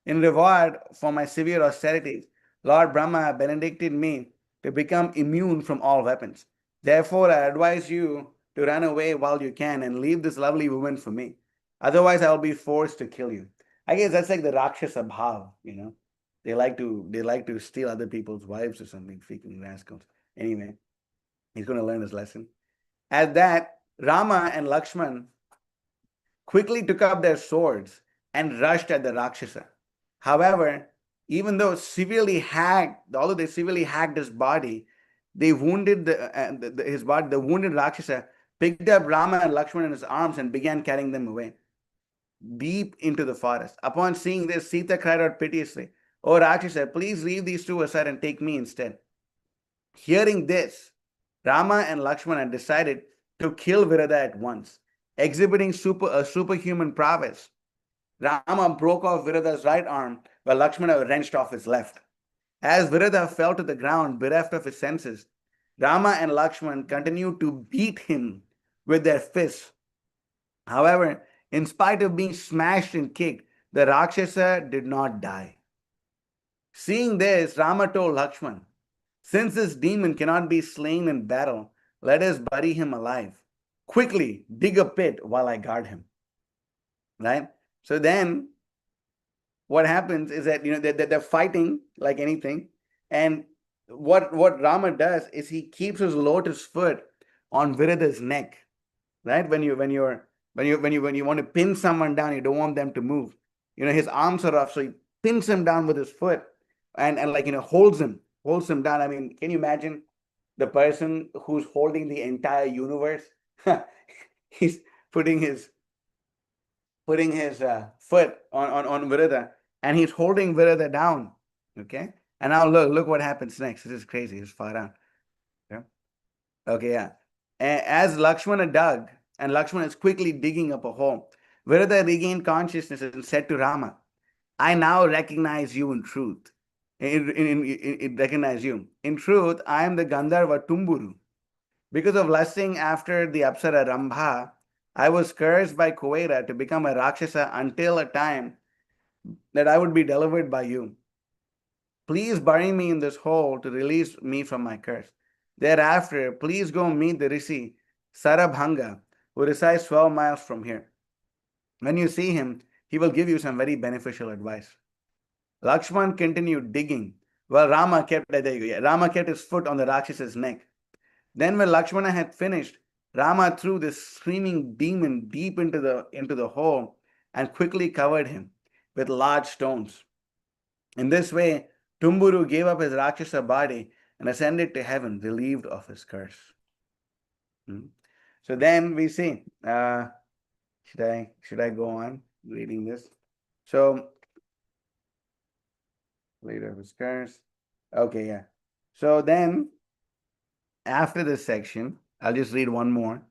Speaker 1: In reward for my severe austerities, Lord Brahma benedicted me to become immune from all weapons. Therefore, I advise you to run away while you can and leave this lovely woman for me. Otherwise, I will be forced to kill you." I guess that's like the Rakshasa bhav, you know. They like to steal other people's wives or something, freaking rascals. Anyway, he's going to learn his lesson. At that, Rama and Lakshman quickly took up their swords and rushed at the Rakshasa. However, although they severely hacked his body, they wounded his body. The wounded Rakshasa picked up Rama and Lakshman in his arms and began carrying them away deep into the forest. Upon seeing this, Sita cried out piteously, "Oh Rakshasa, please leave these two aside and take me instead." Hearing this, Rama and Lakshmana decided to kill Virada at once. Exhibiting superhuman prowess, Rama broke off Virada's right arm while Lakshmana wrenched off his left. As Virada fell to the ground, bereft of his senses, Rama and Lakshman continued to beat him with their fists. However, in spite of being smashed and kicked, the Rakshasa did not die. Seeing this, Rama told Lakshman, "Since this demon cannot be slain in battle, let us bury him alive. Quickly dig a pit while I guard him." Right? So then what happens is that they're fighting like anything, and what Rama does is he keeps his lotus foot on Virada's neck. Right? When you want to pin someone down, you don't want them to move. His arms are off, so he pins him down with his foot and holds him down. I mean, can you imagine the person who's holding the entire universe? He's putting his foot on Virada, and he's holding Virada down. Okay, and now look what happens next. This is crazy. It's far down. Okay, yeah. As Lakshmana dug, and Lakshmana is quickly digging up a hole, Virada regained consciousness and said to Rama, "I now recognize you in truth. Recognize you. In truth, I am the Gandharva Tumburu. Because of lusting after the Apsara Rambha, I was cursed by Kuvaira to become a Rakshasa until a time that I would be delivered by you. Please bury me in this hole to release me from my curse. Thereafter, please go meet the Rishi Sarabhanga, who resides 12 miles from here. When you see him, he will give you some very beneficial advice." Lakshman continued digging, while Rama kept his foot on the Rakshasa's neck. Then when Lakshmana had finished, Rama threw this screaming demon deep into the hole and quickly covered him with large stones. In this way, Tumburu gave up his Rakshasa body and ascended to heaven, relieved of his curse. So then we see, should I go on reading this? So, relieved of his curse. Okay, yeah. So then, after this section, I'll just read one more.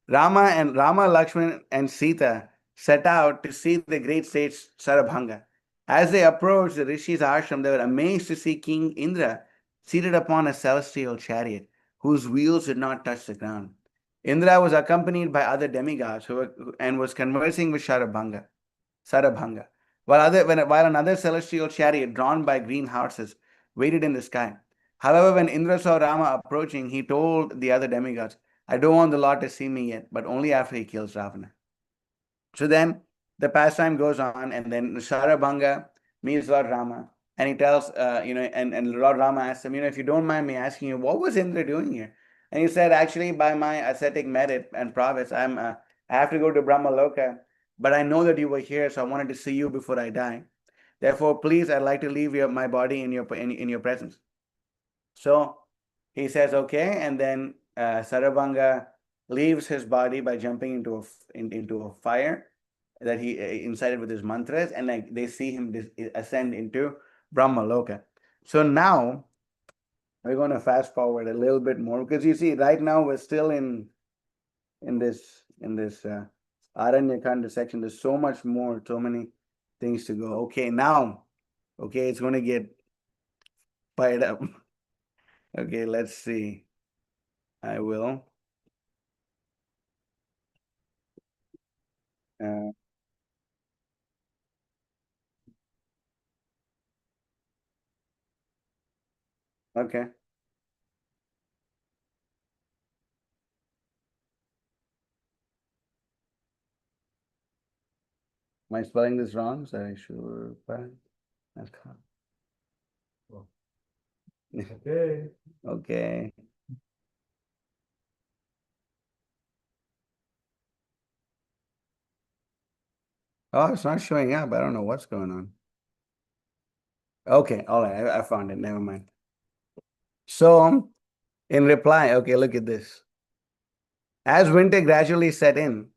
Speaker 1: Rama, Lakshman, and Sita set out to see the great sage Sarabhanga. As they approached the Rishi's ashram, they were amazed to see King Indra seated upon a celestial chariot, whose wheels did not touch the ground. Indra was accompanied by other demigods and was conversing with Sarabhanga, while another celestial chariot drawn by green horses waited in the sky. However, when Indra saw Rama approaching, he told the other demigods, "I don't want the Lord to see me yet, but only after he kills Ravana." So then the pastime goes on, and then Sarabhanga meets Lord Rama, and he tells, and Lord Rama asks him, "If you don't mind me asking you, what was Indra doing here?" And he said, "Actually, by my ascetic merit and prowess, I have to go to Brahma Loka but I know that you were here, so I wanted to see you before I die. Therefore, please, I'd like to leave my body in your presence. So he says, okay, and then Sarabhanga leaves his body by jumping into a fire that he incited with his mantras, and like they see him ascend into Brahma Loka. So now we're going to fast forward a little bit more, because you see, right now we're still in this Aranyakanda section. There's so much more, so many things to go. Okay, now, okay, it's going to get fired up. Okay, let's see. I will. Uh, okay. Am I spelling this wrong? Sorry, sure. That's okay. Okay. Oh, it's not showing up. I don't know what's going on. Okay, all right. I found it. Never mind. So, in reply, okay, look at this. As winter gradually set in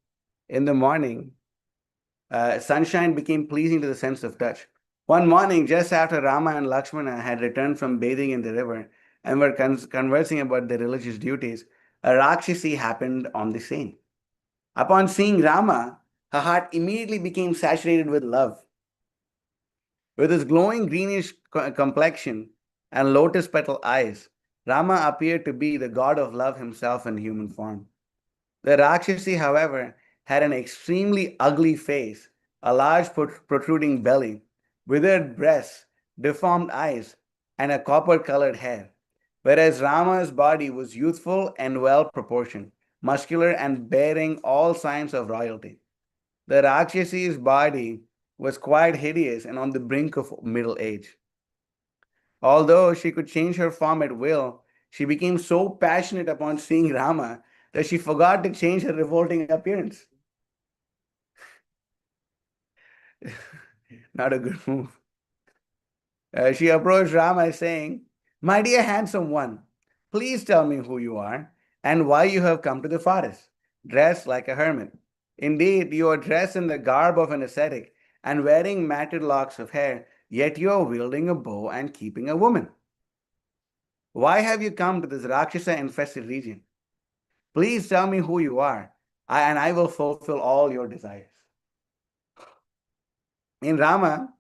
Speaker 1: the morning, sunshine became pleasing to the sense of touch. One morning, just after Rama and Lakshmana had returned from bathing in the river and were conversing about their religious duties, a Rakshasi happened on the scene. Upon seeing Rama, her heart immediately became saturated with love. With his glowing greenish complexion and lotus petal eyes, Rama appeared to be the god of love himself in human form. The Rakshasi, however, had an extremely ugly face, a large protruding belly, withered breasts, deformed eyes, and a copper colored hair, whereas Rama's body was youthful and well proportioned, muscular, and bearing all signs of royalty. The Rakshasi's body was quite hideous and on the brink of middle age. Although she could change her form at will, she became so passionate upon seeing Rama that she forgot to change her revolting appearance. Not a good move. She approached Rama saying, "My dear handsome one, please tell me who you are and why you have come to the forest, dressed like a hermit. Indeed, you are dressed in the garb of an ascetic and wearing matted locks of hair, yet you are wielding a bow and keeping a woman. Why have you come to this Rakshasa infested region? Please tell me who you are, and I will fulfill all your desires." In Rama,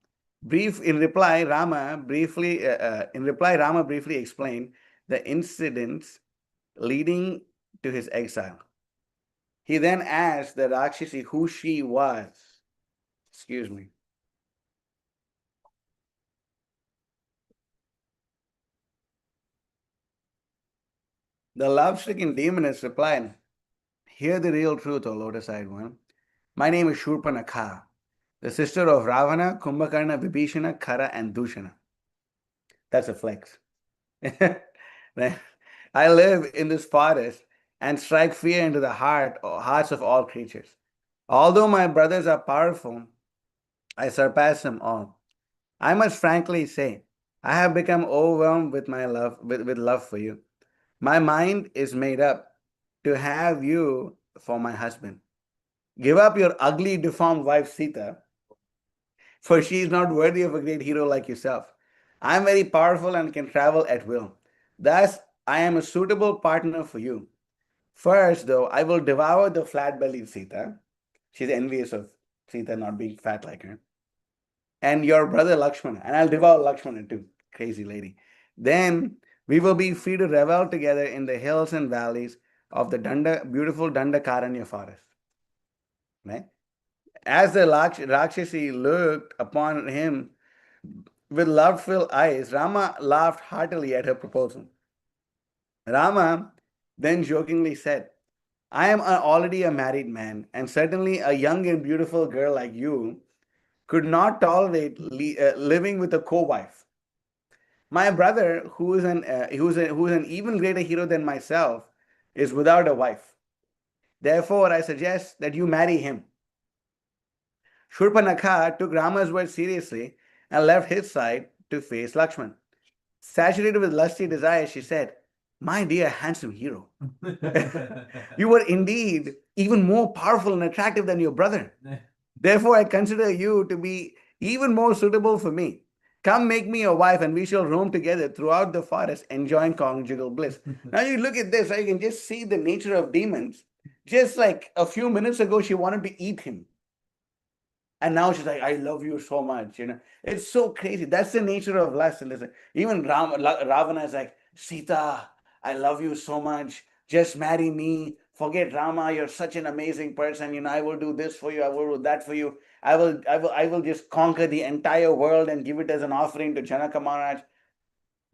Speaker 1: brief in reply, Rama briefly explained the incidents leading to his exile. He then asked the Rakshasi who she was. Excuse me. The love-stricken demoness replied, "Hear the real truth, O lotus-eyed one. My name is Shurpanakha, the sister of Ravana, Kumbhakarna, Vibhishana, Khara, and Dushana." That's a flex. I live in this forest and strike fear into the hearts of all creatures. Although my brothers are powerful, I surpass them all. I must frankly say, I have become overwhelmed with my love with love for you. My mind is made up to have you for my husband. Give up your ugly, deformed wife Sita, for she is not worthy of a great hero like yourself. I am very powerful and can travel at will. Thus, I am a suitable partner for you. First, though, I will devour the flat bellied Sita. She's envious of Sita not being fat like her. And your brother Lakshmana. And I'll devour Lakshmana too. Crazy lady. Then we will be free to revel together in the hills and valleys of the beautiful Dandakaranya forest. Right? As the Rakshasi looked upon him with love-filled eyes, Rama laughed heartily at her proposal. Rama then jokingly said, "I am already a married man, and certainly a young and beautiful girl like you could not tolerate living with a co-wife. My brother, who is an even greater hero than myself, is without a wife. Therefore, I suggest that you marry him." Shurpanakha took Rama's words seriously and left his side to face Lakshman. Saturated with lusty desire, she said, "My dear handsome hero, you were indeed even more powerful and attractive than your brother. Therefore, I consider you to be even more suitable for me. Come make me your wife, and we shall roam together throughout the forest, enjoying conjugal bliss." Now you look at this, right? You can just see the nature of demons. Just like a few minutes ago, she wanted to eat him. And now she's like, "I love you so much." It's so crazy. That's the nature of lust. And listen, even Ravana is like, "Sita, I love you so much. Just marry me. Forget Rama. You're such an amazing person. I will do this for you. I will do that for you. I will just conquer the entire world and give it as an offering to Janaka Maharaj.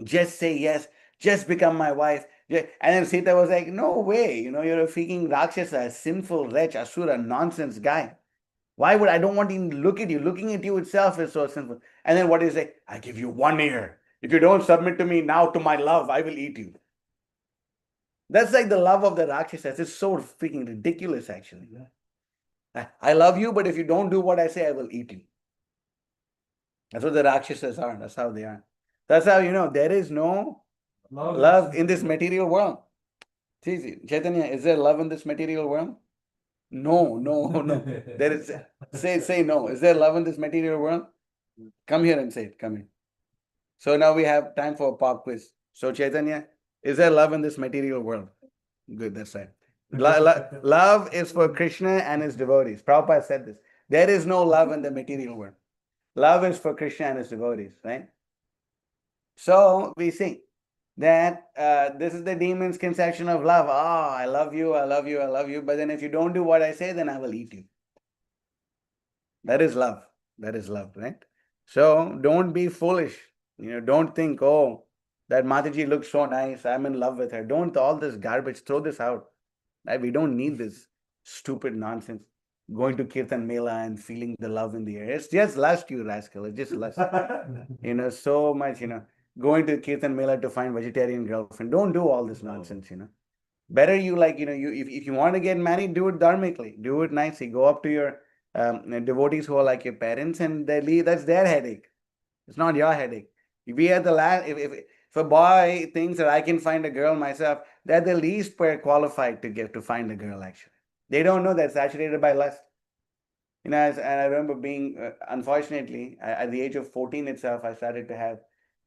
Speaker 1: Just say yes. Just become my wife." And then Sita was like, "No way. You're a freaking Rakshasa, a sinful wretch, Asura, nonsense guy. Why would I don't want to even look at you? Looking at you itself is so sinful." And then what do you say? "I give you 1 year. If you don't submit to me now, to my love, I will eat you." That's like the love of the Rakshasas. It's so freaking ridiculous, actually. I love you, but if you don't do what I say, I will eat you. That's what the Rakshasas are. That's how they are. That's how there is no love in this material world. See, Chaitanya, is there love in this material world? No, no, no. There is. Say no. Is there love in this material world? Come here and say it. Come here. So now we have time for a pop quiz. So Chaitanya, is there love in this material world? Good, that's right. Love is for Krishna and his devotees. Prabhupada said this. There is no love in the material world. Love is for Krishna and his devotees, right? So we see that this is the demon's conception of love. I love you, I love you, I love you. But then if you don't do what I say, then I will eat you. That is love. That is love, right? So don't be foolish. Don't think, "Oh, that Mataji looks so nice. I'm in love with her." Don't all this garbage. Throw this out. Right? We don't need this stupid nonsense. Going to Kirtan Mela and feeling the love in the air. It's just lust, you rascal. It's just lust. So much, going to Kirtan Mela to find vegetarian girlfriend. Don't do all this nonsense, Better you if you want to get married, do it dharmically. Do it nicely. Go up to your devotees who are like your parents, and that's their headache. It's not your headache. If we are the last, if a boy thinks that I can find a girl myself, they're the least qualified to find a girl. Actually, they don't know they're saturated by lust. And I remember being, unfortunately, at the age of 14 itself, I started to have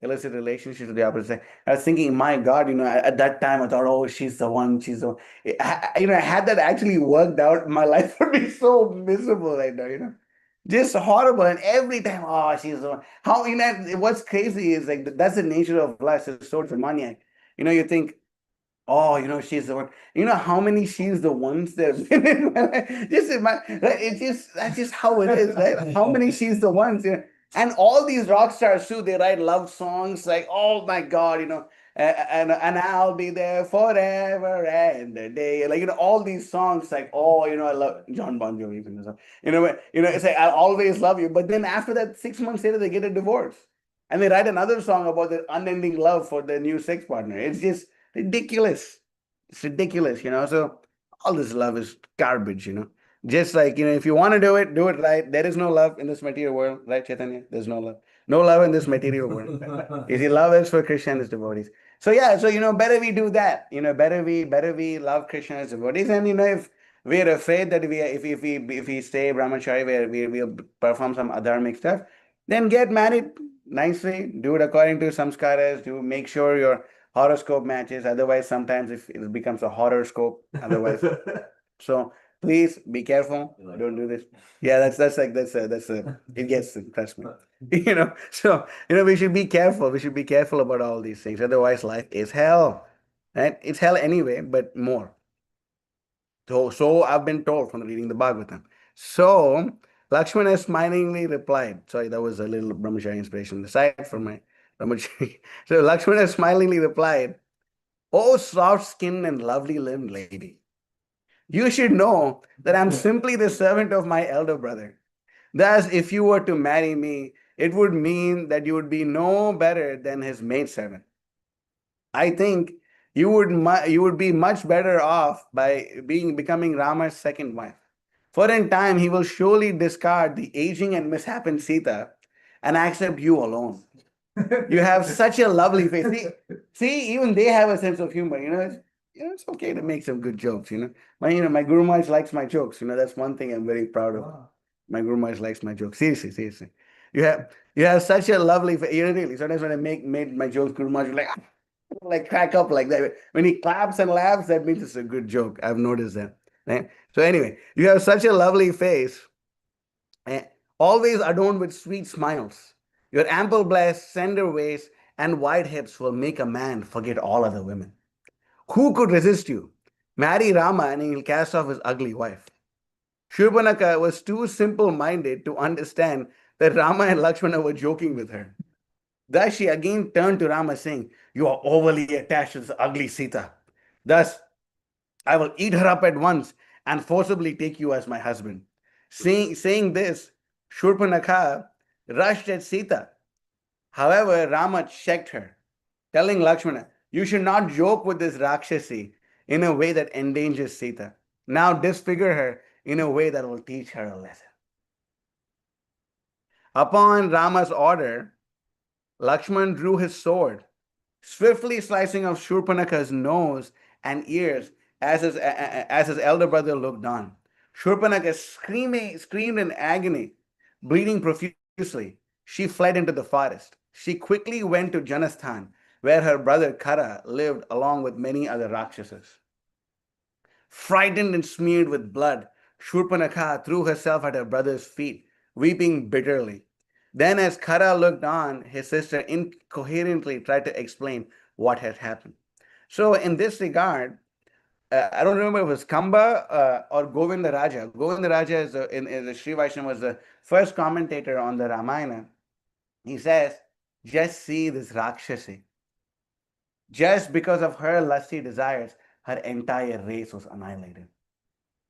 Speaker 1: illicit relationships with the opposite sex. I was thinking, my God, at that time I thought, "Oh, she's the one, she's the one." Had that actually worked out, my life would be so miserable right now. Just horrible. And every time, "Oh, she's the one." How, what's crazy is like, that's the nature of lust. It's so demoniac. You think, "Oh, she's the one." How many she's the ones there's been in my life? Right? That's just how it is, right? How many she's the ones, And all these rock stars too, they write love songs like, "Oh my God, and I'll be there forever and a day." Like, all these songs like, "Oh, I love John Bon Jovi." It's like, "I'll always love you." But then after that, 6 months later, they get a divorce. And they write another song about their unending love for their new sex partner. It's just ridiculous. It's ridiculous, So all this love is garbage, Just like, if you want to do it right. There is no love in this material world, right, Chaitanya? There's no love. No love in this material world. You see, love is for Krishna and his devotees. So yeah, so better we do that. Better we love Krishna and his devotees. And if we're afraid that if we stay brahmachari, where we'll perform some adharmic stuff, then get married nicely. Do it according to samskaras. Do make sure your horoscope matches. Otherwise, sometimes if it becomes a horoscope. Otherwise, so please be careful. Don't do this. Yeah, it gets, trust me. So we should be careful. We should be careful about all these things. Otherwise, life is hell. Right? It's hell anyway, but more. So I've been told from reading the Bhagavatam. So Lakshmana smilingly replied. Sorry, that was a little brahmachari inspiration aside from my brahmachari. So Lakshmana smilingly replied, "Oh, soft-skinned and lovely-limbed lady, you should know that I'm simply the servant of my elder brother. Thus, if you were to marry me, it would mean that you would be no better than his maidservant. I think you would be much better off by becoming Rama's second wife. For in time he will surely discard the aging and misshapen Sita and accept you alone. You have such a lovely face. See, even they have a sense of humor. It's okay to make some good jokes. My Guru Maharaj likes my jokes. That's one thing I'm very proud of. Wow. My Guru Maharaj likes my jokes. Seriously. You have such a lovely face. Really. Sometimes when I made my jokes, Guru Maharaj will like crack up like that. When he claps and laughs, that means it's a good joke. I've noticed that. Right? So anyway, you have such a lovely face, always adorned with sweet smiles. Your ample breasts, slender waist, and wide hips will make a man forget all other women. Who could resist you? Marry Rama and he'll cast off his ugly wife. Shurpanaka was too simple-minded to understand that Rama and Lakshmana were joking with her. Thus she again turned to Rama saying, "You are overly attached to this ugly Sita. Thus I will eat her up at once and forcibly take you as my husband." Saying this, Shurpanakha rushed at Sita. However, Rama checked her, telling Lakshmana, "You should not joke with this Rakshasi in a way that endangers Sita. Now disfigure her in a way that will teach her a lesson." Upon Rama's order, Lakshman drew his sword, swiftly slicing off Shurpanakha's nose and ears as his elder brother looked on. Shurpanakha screamed in agony, bleeding profusely. She fled into the forest. She quickly went to Janasthan, where her brother Kara lived along with many other Rakshasas. Frightened and smeared with blood, Shurpanakha threw herself at her brother's feet, weeping bitterly. Then, as Kara looked on, his sister incoherently tried to explain what had happened. So, in this regard, I don't remember if it was Kamba or Govinda Raja. Govinda Raja is a Sri Vaishnava, was the first commentator on the Ramayana. He says, just see this Rakshasi. Just because of her lusty desires, her entire race was annihilated.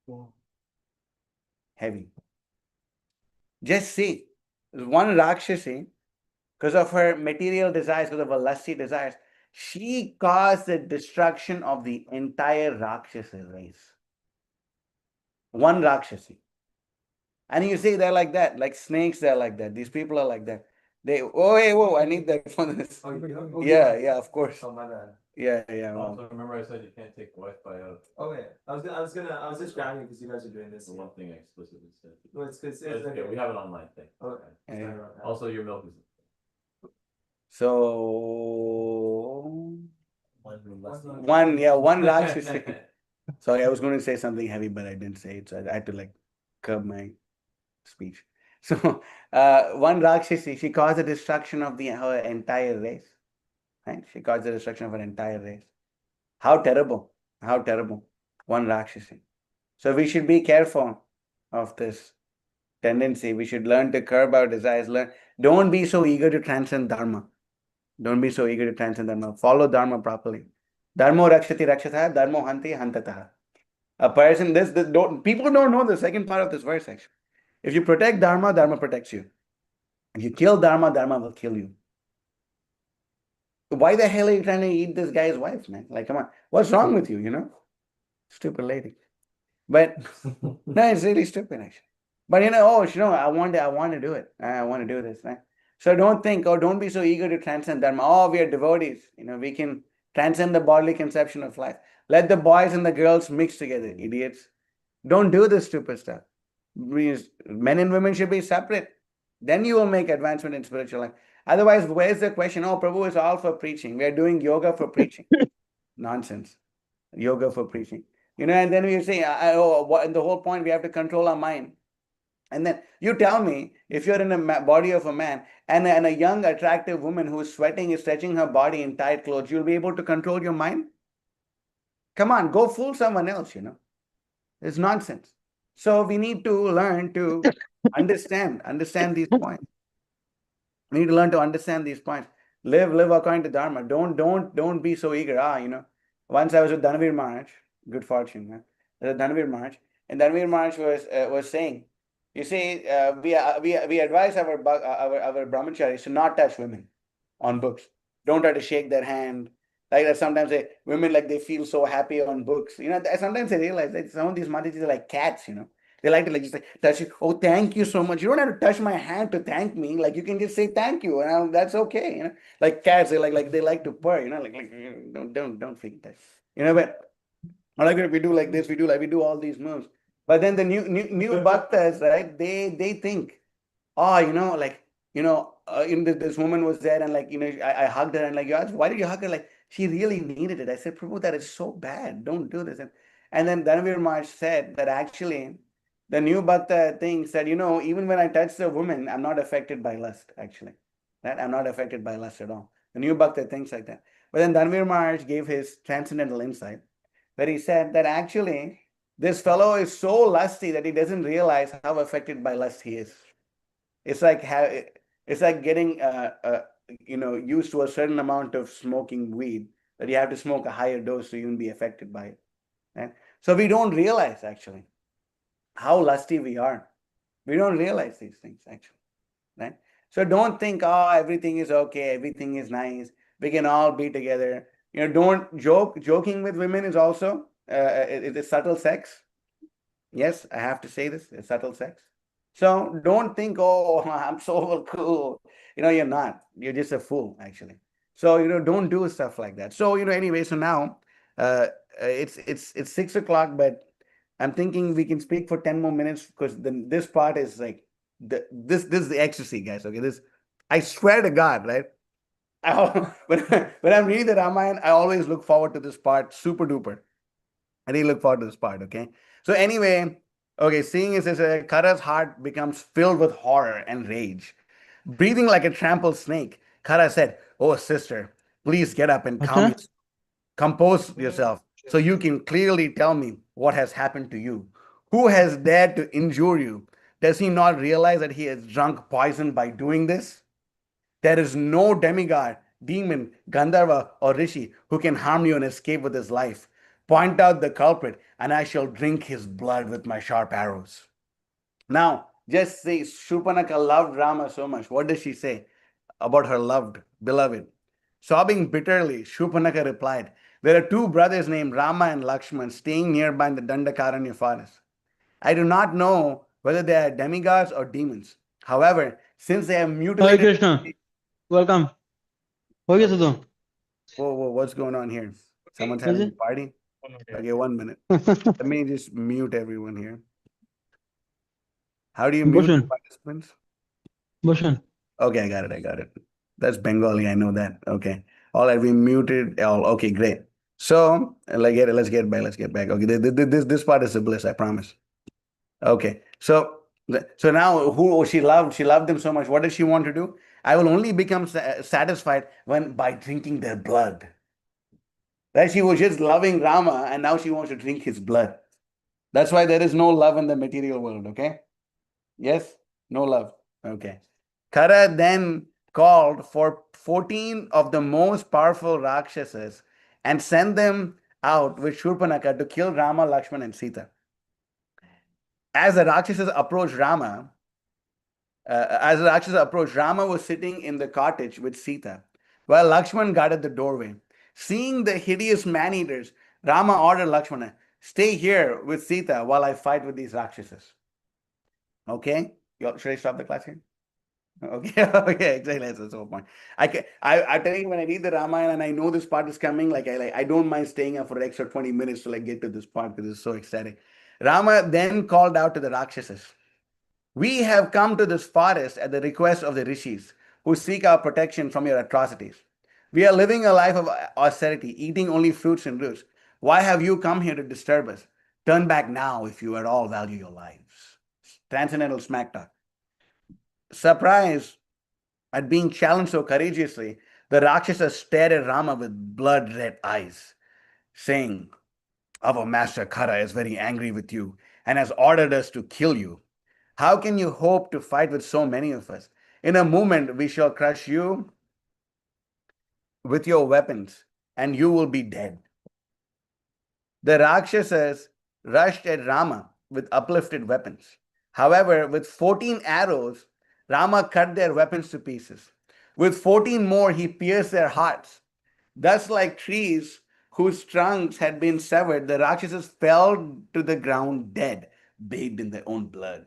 Speaker 1: Wow. Heavy. Just see. One Rakshasi, because of her material desires, because of her lusty desires, she caused the destruction of the entire Rakshasa race. One Rakshasi. And you see, they're like that, like snakes, they're like that. These people are like that. I need that for this. Yeah, of course. Oh, my bad. Yeah.
Speaker 4: Also, remember I said you can't take Wi-Fi out.
Speaker 5: Okay, I was just grabbing because you guys are doing this.
Speaker 4: The one thing I explicitly said.
Speaker 5: Well, it's
Speaker 4: okay. We have an online thing.
Speaker 5: Okay.
Speaker 1: Yeah.
Speaker 4: Also, your milk is.
Speaker 1: So one Rakshasi. Sorry, I was going to say something heavy, but I didn't say it, so I had to curb my speech. So one Rakshasi, she caused the destruction of her entire race. Right? She caused the destruction of her entire race. How terrible! How terrible! One Rakshasi. So we should be careful of this tendency. We should learn to curb our desires. Don't be so eager to transcend Dharma. Don't be so eager to transcend Dharma. Follow Dharma properly. Dharmo rakshati rakshata, dharmo hanti hantataha. A person, people don't know the second part of this verse actually. If you protect Dharma, Dharma protects you. If you kill Dharma, Dharma will kill you. Why the hell are you trying to eat this guy's wife, man? Come on. What's wrong with you, Stupid lady. But no, it's really stupid actually. But I want to do it. I want to do this, right? So don't be so eager to transcend Dharma. Oh, we are devotees. We can transcend the bodily conception of life. Let the boys and the girls mix together, idiots. Don't do this stupid stuff. Men and women should be separate. Then you will make advancement in spiritual life. Otherwise, where's the question? Oh, Prabhu is all for preaching. We are doing yoga for preaching. Nonsense. Yoga for preaching. And then we say, and the whole point, we have to control our mind. And then you tell me, if you're in the body of a man and a young, attractive woman who is sweating, is stretching her body in tight clothes, you'll be able to control your mind? Come on, go fool someone else, It's nonsense. So we need to learn to understand these points. We need to learn to understand these points. Live according to Dharma. Don't be so eager. Once I was with Dhanavir Maharaj, good fortune, man. Dhanavir Maharaj, and Dhanavir Maharaj was saying, you see, we advise our brahmacharis to not touch women on books. Don't try to shake their hand. Sometimes women they feel so happy on books. Sometimes I realize that some of these Matajis are like cats. They like to like just like touch you. Oh, thank you so much. You don't have to touch my hand to thank me. Like you can just say thank you, and that's okay. You know, like cats, they like to purr. You know, like don't freaking touch. You know, but or like if we do like this, we do all these moves. But then the new bhaktas, right? They think, oh, this woman was there, and like, I hugged her, and like, you asked, why did you hug her? Like, she really needed it. I said, Prabhu, that is so bad. Don't do this. And then Dhanavir Maharaj said that actually the new bhakta thing said, even when I touch the woman, I'm not affected by lust, actually. Right? I'm not affected by lust at all. The new bhakta thinks like that. But then Dhanavir Maharaj gave his transcendental insight, where he said that actually this fellow is so lusty that he doesn't realize how affected by lust he is. It's like getting used to a certain amount of smoking weed, that you have to smoke a higher dose to even be affected by it. Right? So we don't realize actually how lusty we are. We don't realize these things actually. Right? So don't think, oh, everything is okay, everything is nice, we can all be together. Don't joke. Joking with women is also it is subtle sex. Yes, I have to say this, it's subtle sex. So don't think, oh, I'm so cool. You're not. You're just a fool, actually. So, don't do stuff like that. So, anyway, so now it's 6 o'clock, but I'm thinking we can speak for 10 more minutes, because then this part is like this is the ecstasy, guys. Okay, this, I swear to God, right? When I'm reading the Ramayana, I always look forward to this part, super duper. I really look forward to this part, okay? So anyway, okay, seeing is Kara's heart becomes filled with horror and rage. Breathing like a trampled snake, Kara said, "Oh, sister, please get up and
Speaker 2: अच्छा
Speaker 1: compose yourself, so you can clearly tell me what has happened to you. Who has dared to injure you? Does he not realize that he has drunk poison by doing this? There is no demigod, demon, Gandharva, or Rishi who can harm you and escape with his life. Point out the culprit, and I shall drink his blood with my sharp arrows." Now, just say Shurpanakha loved Rama so much. What does she say about her loved, beloved? Sobbing bitterly, Shurpanakha replied, "There are two brothers named Rama and Lakshman staying nearby in the Dandakaranya forest. I do not know whether they are demigods or demons. However, since they have
Speaker 2: Hare
Speaker 1: mutilated...
Speaker 2: Krishna welcome हो गया तो
Speaker 1: Whoa, what's going on here? Someone's
Speaker 2: Is
Speaker 1: having a
Speaker 2: it?
Speaker 1: party? Okay, 1 minute. Let me just mute everyone here. How do you mute the
Speaker 2: Bhushan
Speaker 1: participants?
Speaker 2: Bhushan
Speaker 1: Okay, I got it. That's Bengali, I know that. Okay. All right, we muted all. Okay, great. So, let's get back. Okay, this part is a bliss, I promise. Okay, so now she loved them so much. What does she want to do? I will only become satisfied by drinking their blood. Right? She was just loving Rama, and now she wants to drink his blood. That's why there is no love in the material world, okay? Yes? No love. Okay. Kara then called for 14 of the most powerful Rakshasas and sent them out with Shurpanakha to kill Rama, Lakshman, and Sita. As the Rakshasas approached Rama, Rama was sitting in the cottage with Sita, while Lakshman guarded the doorway. Seeing the hideous man-eaters, Rama ordered Lakshmana, "Stay here with Sita while I fight with these Rakshasas." Okay? Should I stop the class here? Okay, okay, exactly. That's the whole point. I tell you, when I read the Ramayana and I know this part is coming, I don't mind staying up for an extra 20 minutes to get to this part, because it's so exciting. Rama then called out to the Rakshasas, "We have come to this forest at the request of the rishis, who seek our protection from your atrocities. We are living a life of austerity, eating only fruits and roots. Why have you come here to disturb us? Turn back now if you at all value your lives." Transcendental smack talk. Surprised at being challenged so courageously, the Rakshasa stared at Rama with blood-red eyes, saying, "Our master Khara is very angry with you and has ordered us to kill you. How can you hope to fight with so many of us? In a moment, we shall crush you with your weapons, and you will be dead." The Rakshasas rushed at Rama with uplifted weapons. However, with 14 arrows, Rama cut their weapons to pieces. With 14 more, he pierced their hearts. Thus, like trees whose trunks had been severed, the Rakshasas fell to the ground dead, bathed in their own blood.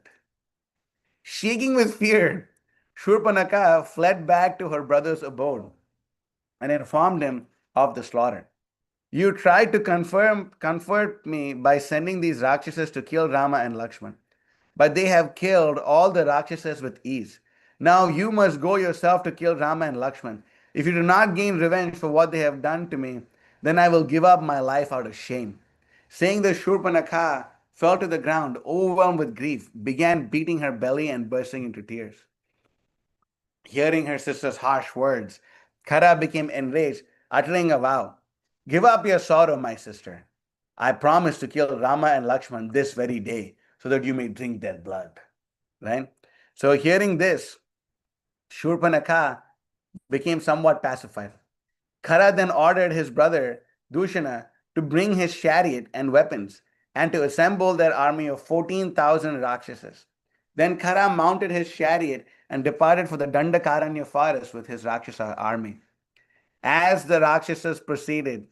Speaker 1: Shaking with fear, Shurpanakha fled back to her brother's abode and informed him of the slaughter. You tried to comfort me by sending these Rakshasas to kill Rama and Lakshman, but they have killed all the Rakshasas with ease. Now you must go yourself to kill Rama and Lakshman. If you do not gain revenge for what they have done to me, then I will give up my life out of shame. Saying this, Shurpanakha fell to the ground, overwhelmed with grief, began beating her belly and bursting into tears. Hearing her sister's harsh words, Kara became enraged, uttering a vow. Give up your sorrow, my sister. I promise to kill Rama and Lakshman this very day so that you may drink their blood. Right? So hearing this, Shurpanakha became somewhat pacified. Kara then ordered his brother Dushana to bring his chariot and weapons and to assemble their army of 14,000 Rakshasas. Then Kara mounted his chariot and departed for the Dandakaranya forest with his Rakshasa army. As the Rakshasas proceeded,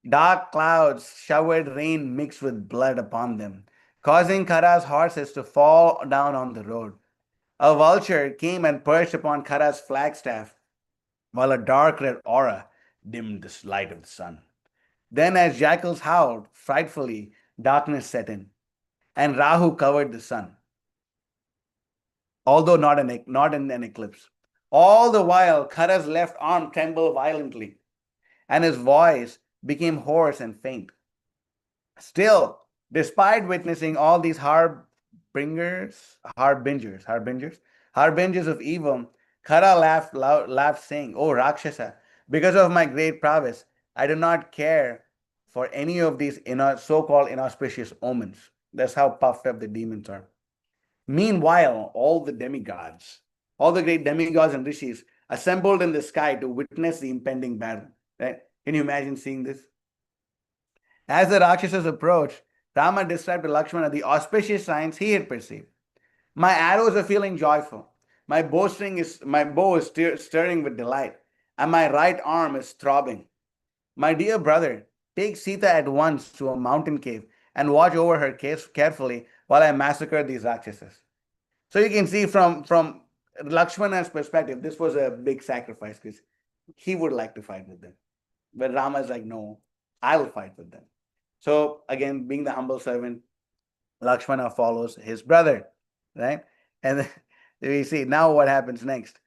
Speaker 1: dark clouds showered rain mixed with blood upon them, causing Kara's horses to fall down on the road. A vulture came and perched upon Kara's flagstaff, while a dark red aura dimmed the light of the sun. Then, as jackals howled frightfully, darkness set in, and Rahu covered the sun, although not in an eclipse. All the while, Kara's left arm trembled violently, and his voice became hoarse and faint. Still, despite witnessing all these harbingers of evil, Kara laughed, saying, "Oh Rakshasa, because of my great prowess, I do not care for any of these so-called inauspicious omens." That's how puffed up the demons are. Meanwhile, all the great demigods and rishis assembled in the sky to witness the impending battle. Right? Can you imagine seeing this? As the Rakshasas approached, Rama described to Lakshmana the auspicious signs he had perceived. My arrows are feeling joyful. My bow is stirring with delight, and my right arm is throbbing. My dear brother, take Sita at once to a mountain cave and watch over her carefully while I massacre these Rakshasas. So you can see from Lakshmana's perspective, this was a big sacrifice because he would like to fight with them. But Rama is like, no, I will fight with them. So again, being the humble servant, Lakshmana follows his brother, right? And we see now what happens next.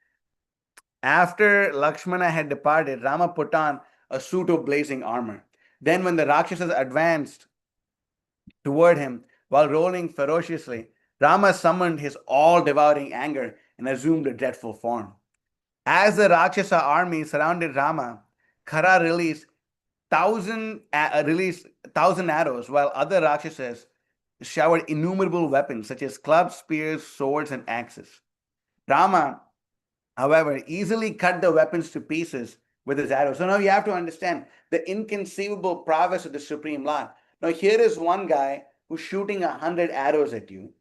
Speaker 1: After Lakshmana had departed, Rama put on a suit of blazing armor. Then when the Rakshasas advanced toward him while rolling ferociously, Rama summoned his all-devouring anger and assumed a dreadful form. As the Rakshasa army surrounded Rama, Kara released 1,000 arrows, while other Rakshasas showered innumerable weapons such as clubs, spears, swords, and axes. Rama, however, easily cut the weapons to pieces with his arrows. So now you have to understand the inconceivable prowess of the Supreme Lord. Now here is one guy who's shooting 100 arrows at you.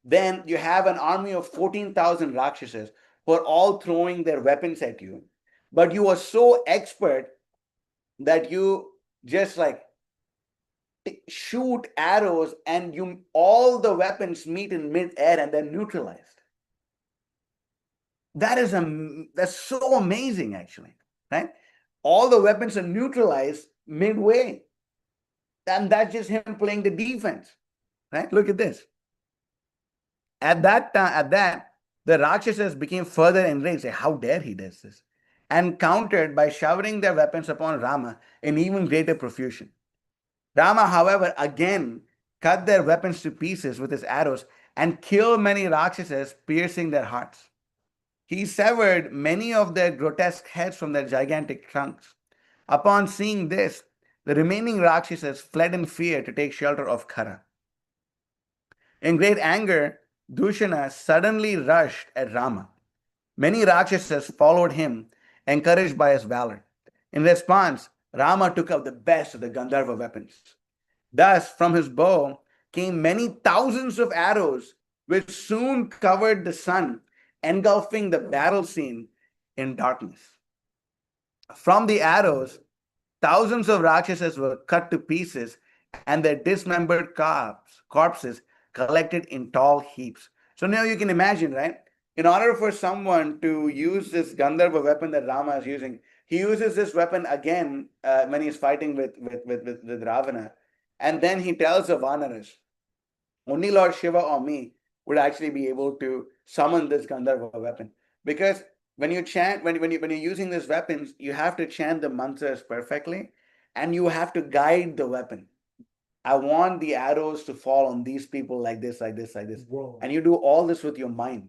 Speaker 1: Then you have an army of 14,000 Rakshasas who are all throwing their weapons at you. But you are so expert that you just like shoot arrows and all the weapons meet in mid-air and they're neutralized. That's so amazing, actually, right? All the weapons are neutralized midway. And that's just him playing the defense, right? Look at this. At that, the Rakshasas became further enraged. How dare he does this? And countered by showering their weapons upon Rama in even greater profusion. Rama, however, again cut their weapons to pieces with his arrows and killed many Rakshasas, piercing their hearts. He severed many of their grotesque heads from their gigantic trunks. Upon seeing this, the remaining Rakshasas fled in fear to take shelter of Kara. In great anger, Dushana suddenly rushed at Rama. Many Rakshasas followed him, encouraged by his valor. In response, Rama took out the best of the Gandharva weapons. Thus, from his bow came many thousands of arrows, which soon covered the sun, engulfing the battle scene in darkness. From the arrows, thousands of Rakshasas were cut to pieces, and their dismembered corpses collected in tall heaps. So now you can imagine, right? In order for someone to use this Gandharva weapon that Rama is using, he uses this weapon again when he's fighting with Ravana. And then he tells the Vanaras, only Lord Shiva or me would actually be able to summon this Gandharva weapon. Because when you chant, when you're using these weapons, you have to chant the mantras perfectly and you have to guide the weapon. I want the arrows to fall on these people like this, like this, like this.
Speaker 5: Whoa.
Speaker 1: And you do all this with your mind.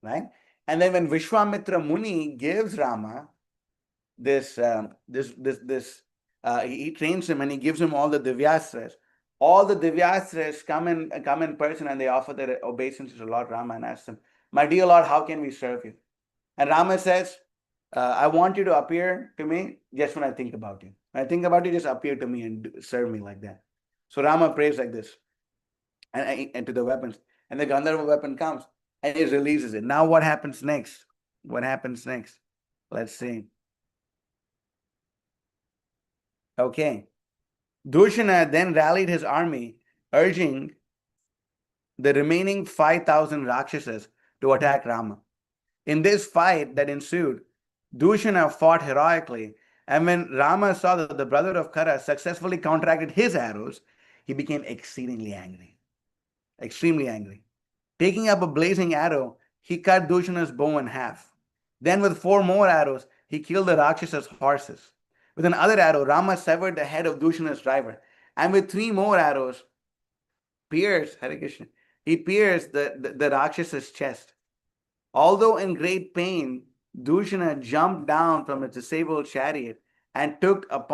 Speaker 1: Right? And then when Vishwamitra Muni gives Rama this he trains him and he gives him all the divyastras. All the divyastras come in person and they offer their obeisance to Lord Rama and ask him, my dear Lord, how can we serve you? And Rama says, I want you to appear to me just when I think about you. When I think about you, just appear to me and serve me like that. So Rama prays like this and to the weapons. And the Gandharva weapon comes and he releases it. Now what happens next? What happens next? Let's see. Okay. Dushana then rallied his army, urging the remaining 5,000 Rakshasas to attack Rama. In this fight that ensued, Dushana fought heroically, and when Rama saw that the brother of Kara successfully counteracted his arrows, he became exceedingly angry. Extremely angry. Taking up a blazing arrow, he cut Dushana's bow in half. Then with 4 more arrows, he killed the Rakshasas' horses. With another arrow, Rama severed the head of Dushana's driver. And with 3 more arrows, Hare Krishna, he pierced the Rakshasa's chest. Although in great pain, Dushana jumped down from his disabled chariot and took up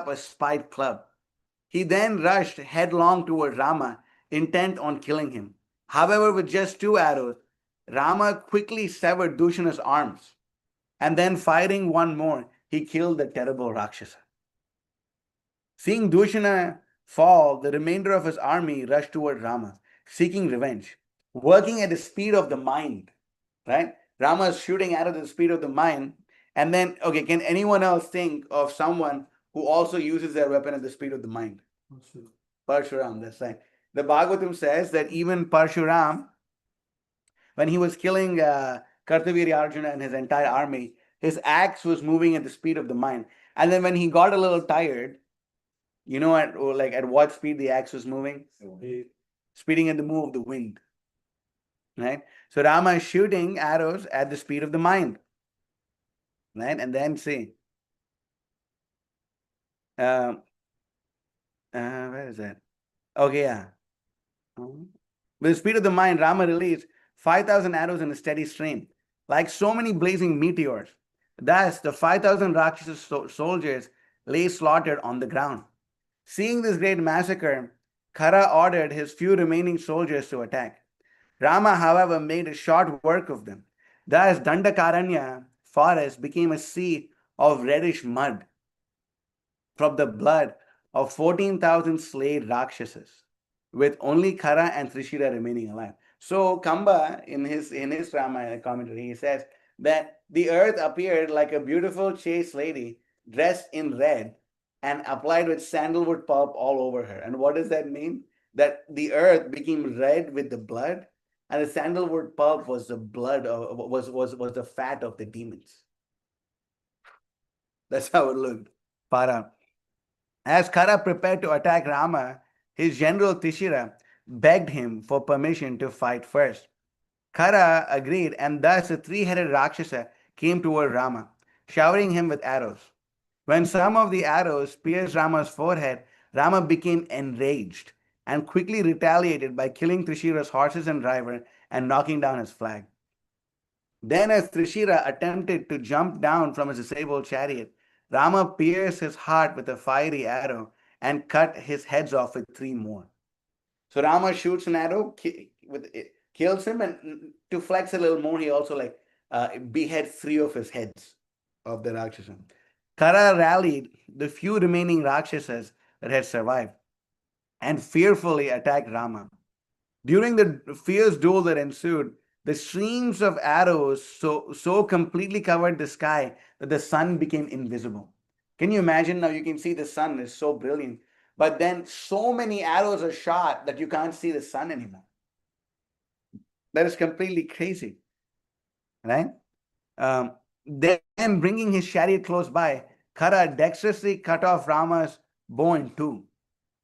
Speaker 1: a spiked club. He then rushed headlong toward Rama, intent on killing him. However, with just 2 arrows, Rama quickly severed Dushana's arms. And then firing one more, he killed the terrible Rakshasa. Seeing Dushana fall, the remainder of his army rushed toward Rama, seeking revenge, working at the speed of the mind. Right? Rama is shooting at the speed of the mind. And then, okay, can anyone else think of someone who also uses their weapon at the speed of the mind? Parshuram, that's right. The Bhagavatam says that even Parshuram, when he was killing Kartavirya Arjuna and his entire army, his axe was moving at the speed of the mind. And then when he got a little tired, you know at what speed the axe was moving? Speeding at the move of the wind. Right? So Rama is shooting arrows at the speed of the mind. Right? And then see. Where is that? Okay, yeah. With the speed of the mind, Rama released 5,000 arrows in a steady stream, like so many blazing meteors. Thus, the 5,000 Rakshasa soldiers lay slaughtered on the ground. Seeing this great massacre, Khara ordered his few remaining soldiers to attack. Rama, however, made a short work of them. Thus, Dandakaranya forest became a sea of reddish mud from the blood of 14,000 slain Rakshasas, with only Khara and Trishira remaining alive. So Kamba, in his Ramayana commentary, he says that the earth appeared like a beautiful chaste lady dressed in red and applied with sandalwood pulp all over her. And what does that mean? That the earth became red with the blood, and the sandalwood pulp was the blood of, was the fat of the demons. That's how it looked. Para. As Khara prepared to attack Rama, his general Tishira begged him for permission to fight first. Khara agreed, and thus the 3-headed Rakshasa came toward Rama, showering him with arrows. When some of the arrows pierced Rama's forehead, Rama became enraged and quickly retaliated by killing Trishira's horses and driver and knocking down his flag. Then, as Trishira attempted to jump down from his disabled chariot, Rama pierced his heart with a fiery arrow and cut his heads off with 3 more. So Rama shoots an arrow, kills him, and to flex a little more, he also beheads 3 of his heads of the Rakshasa. Khara rallied the few remaining Rakshasas that had survived and fearfully attacked Rama. During the fierce duel that ensued, the streams of arrows so completely covered the sky that the sun became invisible. Can you imagine? Now you can see the sun is so brilliant, but then so many arrows are shot that you can't see the sun anymore. That is completely crazy, right? Then bringing his chariot close by, Khara dexterously cut off Rama's bow in two.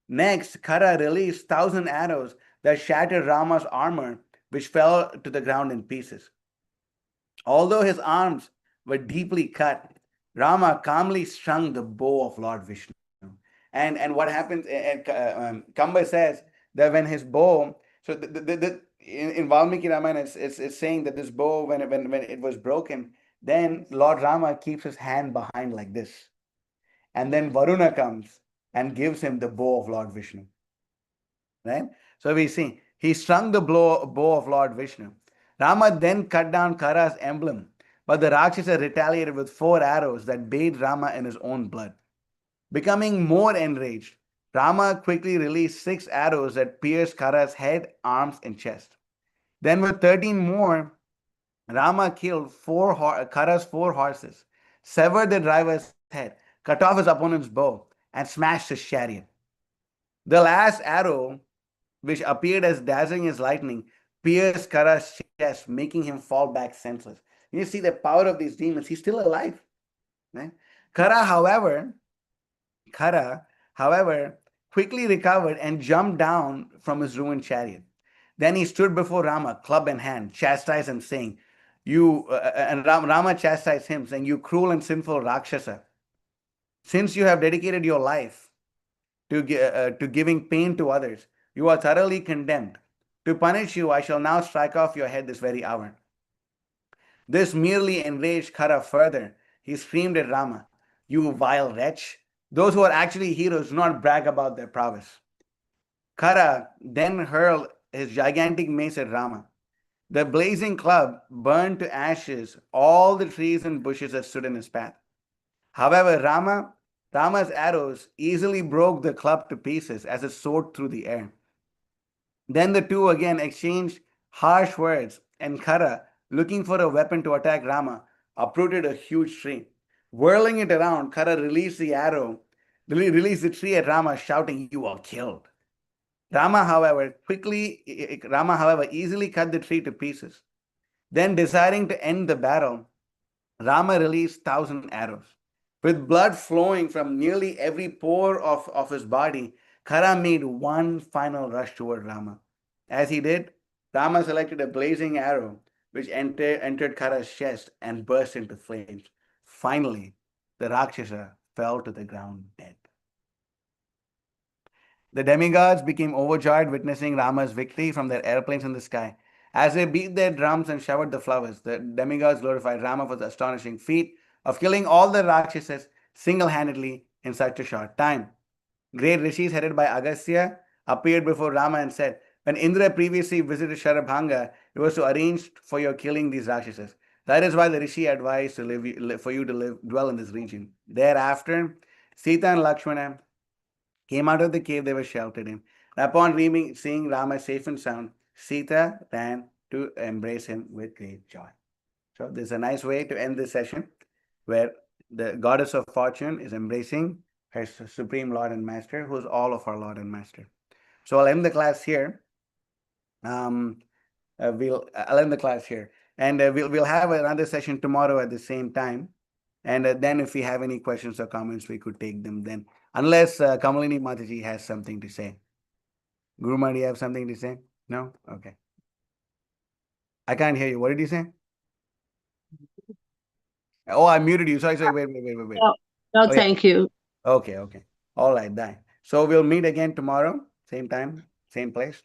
Speaker 1: Next, Khara released 1,000 arrows that shattered Rama's armor, which fell to the ground in pieces. Although his arms were deeply cut, Rama calmly strung the bow of Lord Vishnu. And what happens, Kamba says that when his bow, so in Valmiki Ramayana, it's saying that this bow, when it was broken, then Lord Rama keeps his hand behind like this. And then Varuna comes and gives him the bow of Lord Vishnu. Right? So we see, he strung the bow of Lord Vishnu. Rama then cut down Khara's emblem, but the Rakshasa retaliated with 4 arrows that bathed Rama in his own blood. Becoming more enraged, Rama quickly released 6 arrows that pierced Khara's head, arms, and chest. Then, with 13 more, Rama killed Khara's 4 horses, severed the driver's head, cut off his opponent's bow, and smashed his chariot. The last arrow, which appeared as dazzling as lightning, pierced Khara's chest, making him fall back senseless. You see the power of these demons. He's still alive. Right? Khara, however, quickly recovered and jumped down from his ruined chariot. Then he stood before Rama, club in hand, chastised him, saying, Rama chastised him, saying, "You cruel and sinful Rakshasa, since you have dedicated your life to giving pain to others, you are thoroughly condemned. To punish you, I shall now strike off your head this very hour." This merely enraged Khara further. He screamed at Rama, "You vile wretch! Those who are actually heroes do not brag about their prowess." Khara then hurled his gigantic mace at Rama. The blazing club burned to ashes all the trees and bushes that stood in his path. However, Rama's arrows easily broke the club to pieces as it soared through the air. Then the two again exchanged harsh words, and Khara, looking for a weapon to attack Rama, uprooted a huge tree. Whirling it around, Khara released the tree at Rama, shouting, "You are killed." Rama, however, easily cut the tree to pieces. Then, desiring to end the battle, Rama released 1,000 arrows. With blood flowing from nearly every pore of his body, Khara made one final rush toward Rama. As he did, Rama selected a blazing arrow which entered Khara's chest and burst into flames. Finally, the Rakshasa fell to the ground dead. The demigods became overjoyed witnessing Rama's victory from their airplanes in the sky. As they beat their drums and showered the flowers, the demigods glorified Rama for the astonishing feat of killing all the Rakshasas single-handedly in such a short time. Great rishis headed by Agastya appeared before Rama and said, "When Indra previously visited Sharabhanga, it was to arrange for your killing these Rakshasas. That is why the rishi advised for you to dwell in this region." Thereafter, Sita and Lakshmana came out of the cave they were sheltered in. Upon seeing Rama safe and sound, Sita ran to embrace him with great joy. So this is a nice way to end this session, where the goddess of fortune is embracing her supreme Lord and Master, who is all of our Lord and Master. So I'll end the class here. I'll end the class here, and we'll have another session tomorrow at the same time. And then if we have any questions or comments, we could take them then. Unless Kamalini Mataji has something to say. Guruma, do you have something to say? No? Okay. I can't hear you. What did you say? Oh, I muted you. Sorry. Wait.
Speaker 6: No,
Speaker 1: Oh, yeah.
Speaker 6: thank you.
Speaker 1: Okay. All right, done. So we'll meet again tomorrow, same time, same place.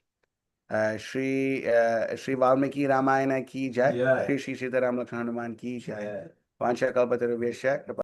Speaker 1: Shri Valmiki Ramayana ki jai.
Speaker 5: Yeah.
Speaker 1: Shri Sitaram Lakshmana Hanuman ki jai.
Speaker 5: Yeah.
Speaker 1: Vancha Kalpatarubhyascha